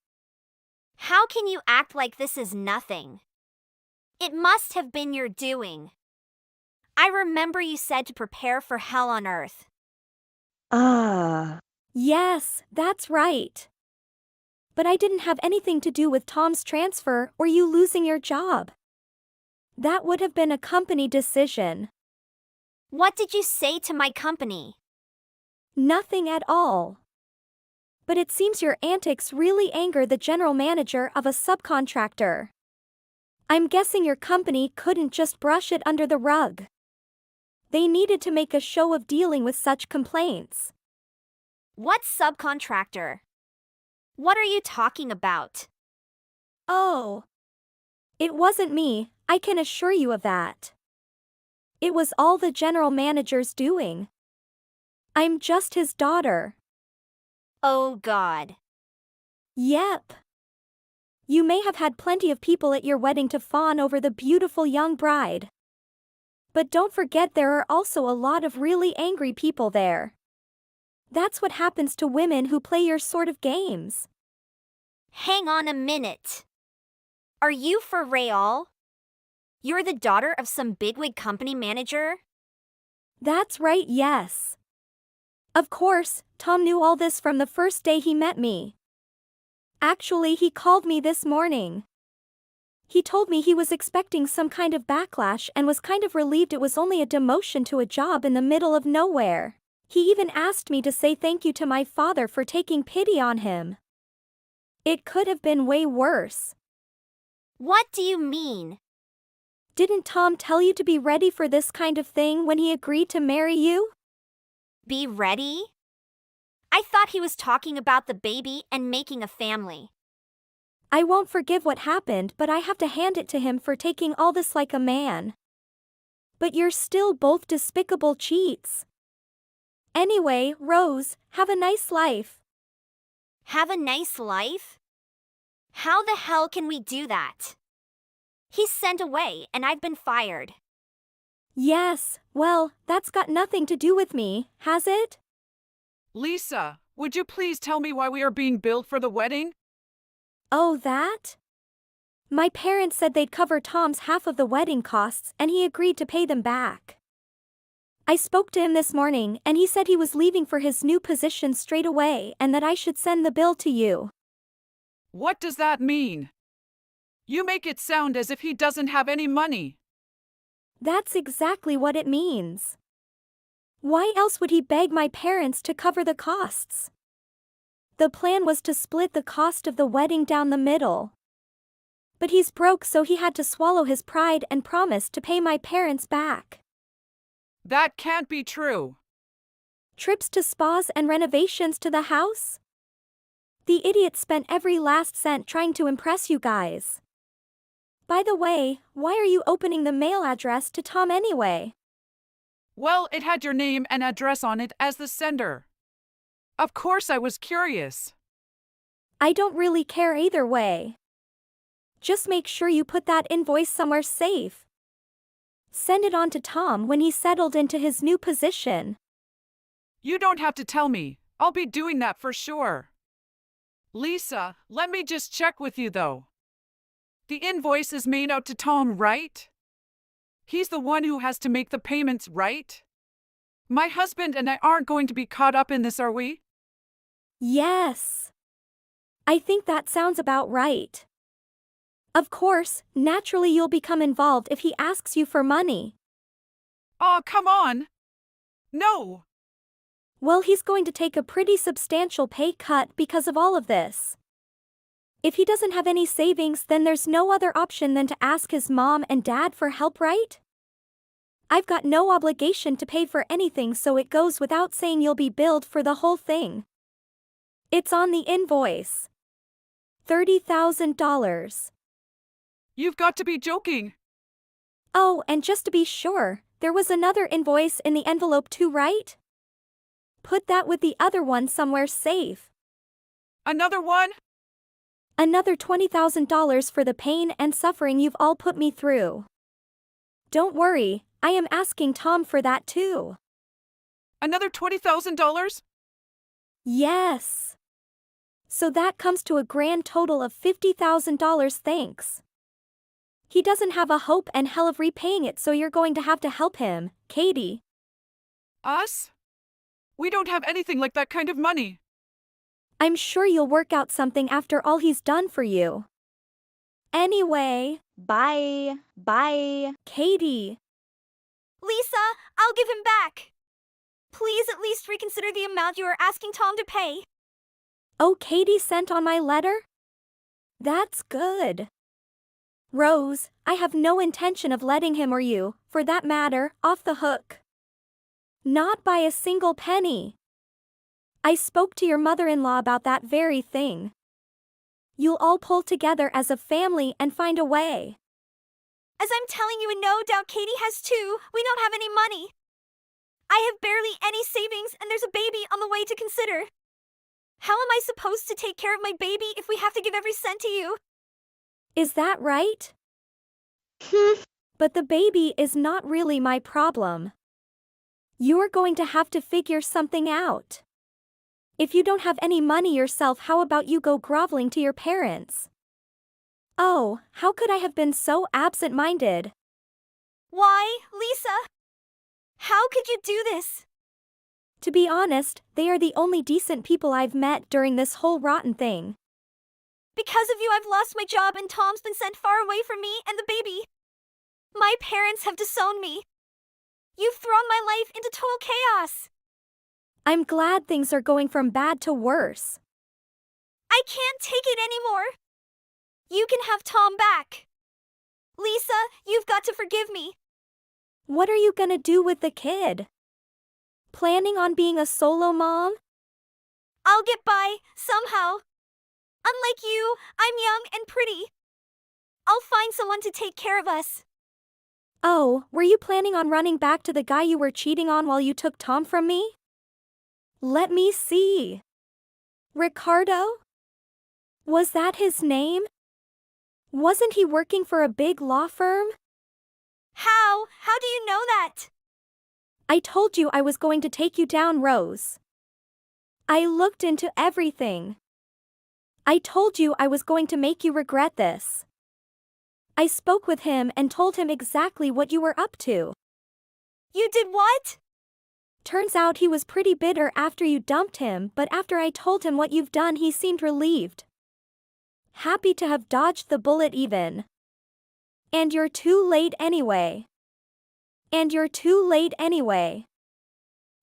Speaker 3: How can you act like this is nothing? It must have been your doing. I remember you said to prepare for hell on earth.
Speaker 4: Yes, that's right. But I didn't have anything to do with Tom's transfer or you losing your job. That would have been a company decision.
Speaker 3: What did you say to my company?
Speaker 4: Nothing at all. But it seems your antics really anger the general manager of a subcontractor. I'm guessing your company couldn't just brush it under the rug. They needed to make a show of dealing with such complaints.
Speaker 3: What subcontractor? What are you talking about?
Speaker 4: Oh. It wasn't me, I can assure you of that. It was all the general manager's doing. I'm just his daughter.
Speaker 3: Oh God.
Speaker 4: Yep. You may have had plenty of people at your wedding to fawn over the beautiful young bride. But don't forget there are also a lot of really angry people there. That's what happens to women who play your sort of games.
Speaker 3: Hang on a minute. Are you for real? You're the daughter of some bigwig company manager?
Speaker 4: That's right, yes. Of course, Tom knew all this from the first day he met me. Actually, he called me this morning. He told me he was expecting some kind of backlash and was kind of relieved it was only a demotion to a job in the middle of nowhere. He even asked me to say thank you to my father for taking pity on him. It could have been way worse.
Speaker 3: What do you mean?
Speaker 4: Didn't Tom tell you to be ready for this kind of thing when he agreed to marry you?
Speaker 3: Be ready? I thought he was talking about the baby and making a family.
Speaker 4: I won't forgive what happened, but I have to hand it to him for taking all this like a man. But you're still both despicable cheats. Anyway, Rose, have a nice life.
Speaker 3: Have a nice life? How the hell can we do that? He's sent away and I've been fired.
Speaker 4: Yes, well, that's got nothing to do with me, has it?
Speaker 6: Lisa, would you please tell me why we are being billed for the wedding?
Speaker 4: Oh, that? My parents said they'd cover Tom's half of the wedding costs and he agreed to pay them back. I spoke to him this morning and he said he was leaving for his new position straight away and that I should send the bill to you.
Speaker 6: What does that mean? You make it sound as if he doesn't have any money.
Speaker 4: That's exactly what it means. Why else would he beg my parents to cover the costs? The plan was to split the cost of the wedding down the middle. But he's broke, so he had to swallow his pride and promise to pay my parents back.
Speaker 6: That can't be true.
Speaker 4: Trips to spas and renovations to the house? The idiot spent every last cent trying to impress you guys. By the way, why are you opening the mail address to Tom anyway?
Speaker 6: Well, it had your name and address on it as the sender. Of course I was curious.
Speaker 4: I don't really care either way. Just make sure you put that invoice somewhere safe. Send it on to Tom when he's settled into his new position.
Speaker 6: You don't have to tell me. I'll be doing that for sure. Lisa, let me just check with you though. The invoice is made out to Tom, right? He's the one who has to make the payments, right? My husband and I aren't going to be caught up in this, are we?
Speaker 4: Yes. I think that sounds about right. Of course, naturally you'll become involved if he asks you for money.
Speaker 6: Aw, come on. No.
Speaker 4: Well, he's going to take a pretty substantial pay cut because of all of this. If he doesn't have any savings, then there's no other option than to ask his mom and dad for help, right? I've got no obligation to pay for anything, so it goes without saying you'll be billed for the whole thing. It's on the invoice. $30,000.
Speaker 6: You've got to be joking.
Speaker 4: Oh, and just to be sure, there was another invoice in the envelope too, right? Put that with the other one somewhere safe.
Speaker 6: Another one?
Speaker 4: Another $20,000 for the pain and suffering you've all put me through. Don't worry, I am asking Tom for that too.
Speaker 6: Another $20,000?
Speaker 4: Yes. So that comes to a grand total of $50,000, thanks. He doesn't have a hope in hell of repaying it, so you're going to have to help him, Katie.
Speaker 6: Us? We don't have anything like that kind of money.
Speaker 4: I'm sure you'll work out something after all he's done for you. Anyway, bye. Katie.
Speaker 3: Lisa, I'll give him back. Please at least reconsider the amount you are asking Tom to pay.
Speaker 4: Oh, Katie sent on my letter? That's good. Rose, I have no intention of letting him or you, for that matter, off the hook. Not by a single penny. I spoke to your mother-in-law about that very thing. You'll all pull together as a family and find a way.
Speaker 3: As I'm telling you, and no doubt Katie has too, we don't have any money. I have barely any savings and there's a baby on the way to consider. How am I supposed to take care of my baby if we have to give every cent to you?
Speaker 4: Is that right? But the baby is not really my problem. You're going to have to figure something out. If you don't have any money yourself, how about you go groveling to your parents? Oh, how could I have been so absent-minded?
Speaker 3: Why, Lisa? How could you do this?
Speaker 4: To be honest, they are the only decent people I've met during this whole rotten thing.
Speaker 3: Because of you, I've lost my job and Tom's been sent far away from me and the baby. My parents have disowned me. You've thrown my life into total chaos.
Speaker 4: I'm glad things are going from bad to worse.
Speaker 3: I can't take it anymore. You can have Tom back. Lisa, you've got to forgive me.
Speaker 4: What are you gonna do with the kid? Planning on being a solo mom?
Speaker 3: I'll get by, somehow. Unlike you, I'm young and pretty. I'll find someone to take care of us.
Speaker 4: Oh, were you planning on running back to the guy you were cheating on while you took Tom from me? Let me see. Ricardo? Was that his name? Wasn't he working for a big law firm?
Speaker 3: How? How do you know that?
Speaker 4: I told you I was going to take you down, Rose. I looked into everything. I told you I was going to make you regret this. I spoke with him and told him exactly what you were up to.
Speaker 3: You did what?
Speaker 4: Turns out he was pretty bitter after you dumped him, but after I told him what you've done, he seemed relieved. Happy to have dodged the bullet even. And you're too late anyway. And you're too late anyway.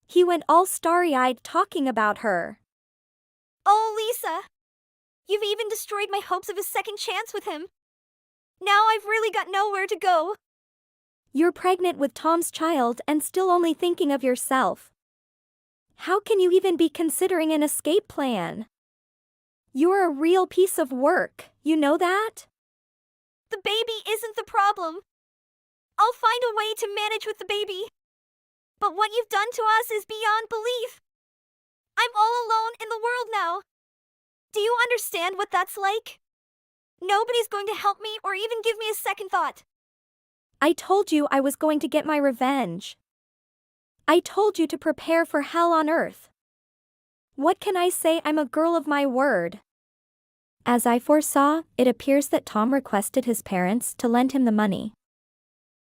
Speaker 4: He went all starry-eyed talking about her.
Speaker 3: Oh, Lisa. You've even destroyed my hopes of a second chance with him. Now I've really got nowhere to go.
Speaker 4: You're pregnant with Tom's child and still only thinking of yourself. How can you even be considering an escape plan? You're a real piece of work, you know that?
Speaker 3: The baby isn't the problem. I'll find a way to manage with the baby. But what you've done to us is beyond belief. I'm all alone in the world now. Do you understand what that's like? Nobody's going to help me or even give me a second thought.
Speaker 4: I told you I was going to get my revenge. I told you to prepare for hell on earth. What can I say? I'm a girl of my word. As I foresaw, it appears that Tom requested his parents to lend him the money.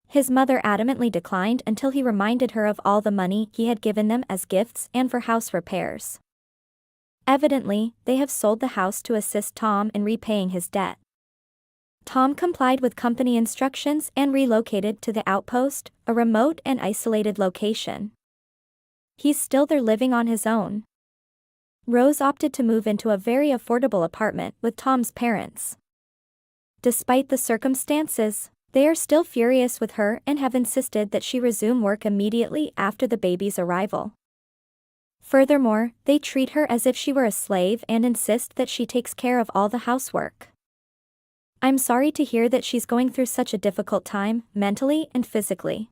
Speaker 4: His mother adamantly declined until he reminded her of all the money he had given them as gifts and for house repairs. Evidently, they have sold the house to assist Tom in repaying his debt. Tom complied with company instructions and relocated to the outpost, a remote and isolated location. He's still there living on his own. Rose opted to move into a very affordable apartment with Tom's parents. Despite the circumstances, they are still furious with her and have insisted that she resume work immediately after the baby's arrival. Furthermore, they treat her as if she were a slave and insist that she takes care of all the housework. I'm sorry to hear that she's going through such a difficult time, mentally and physically.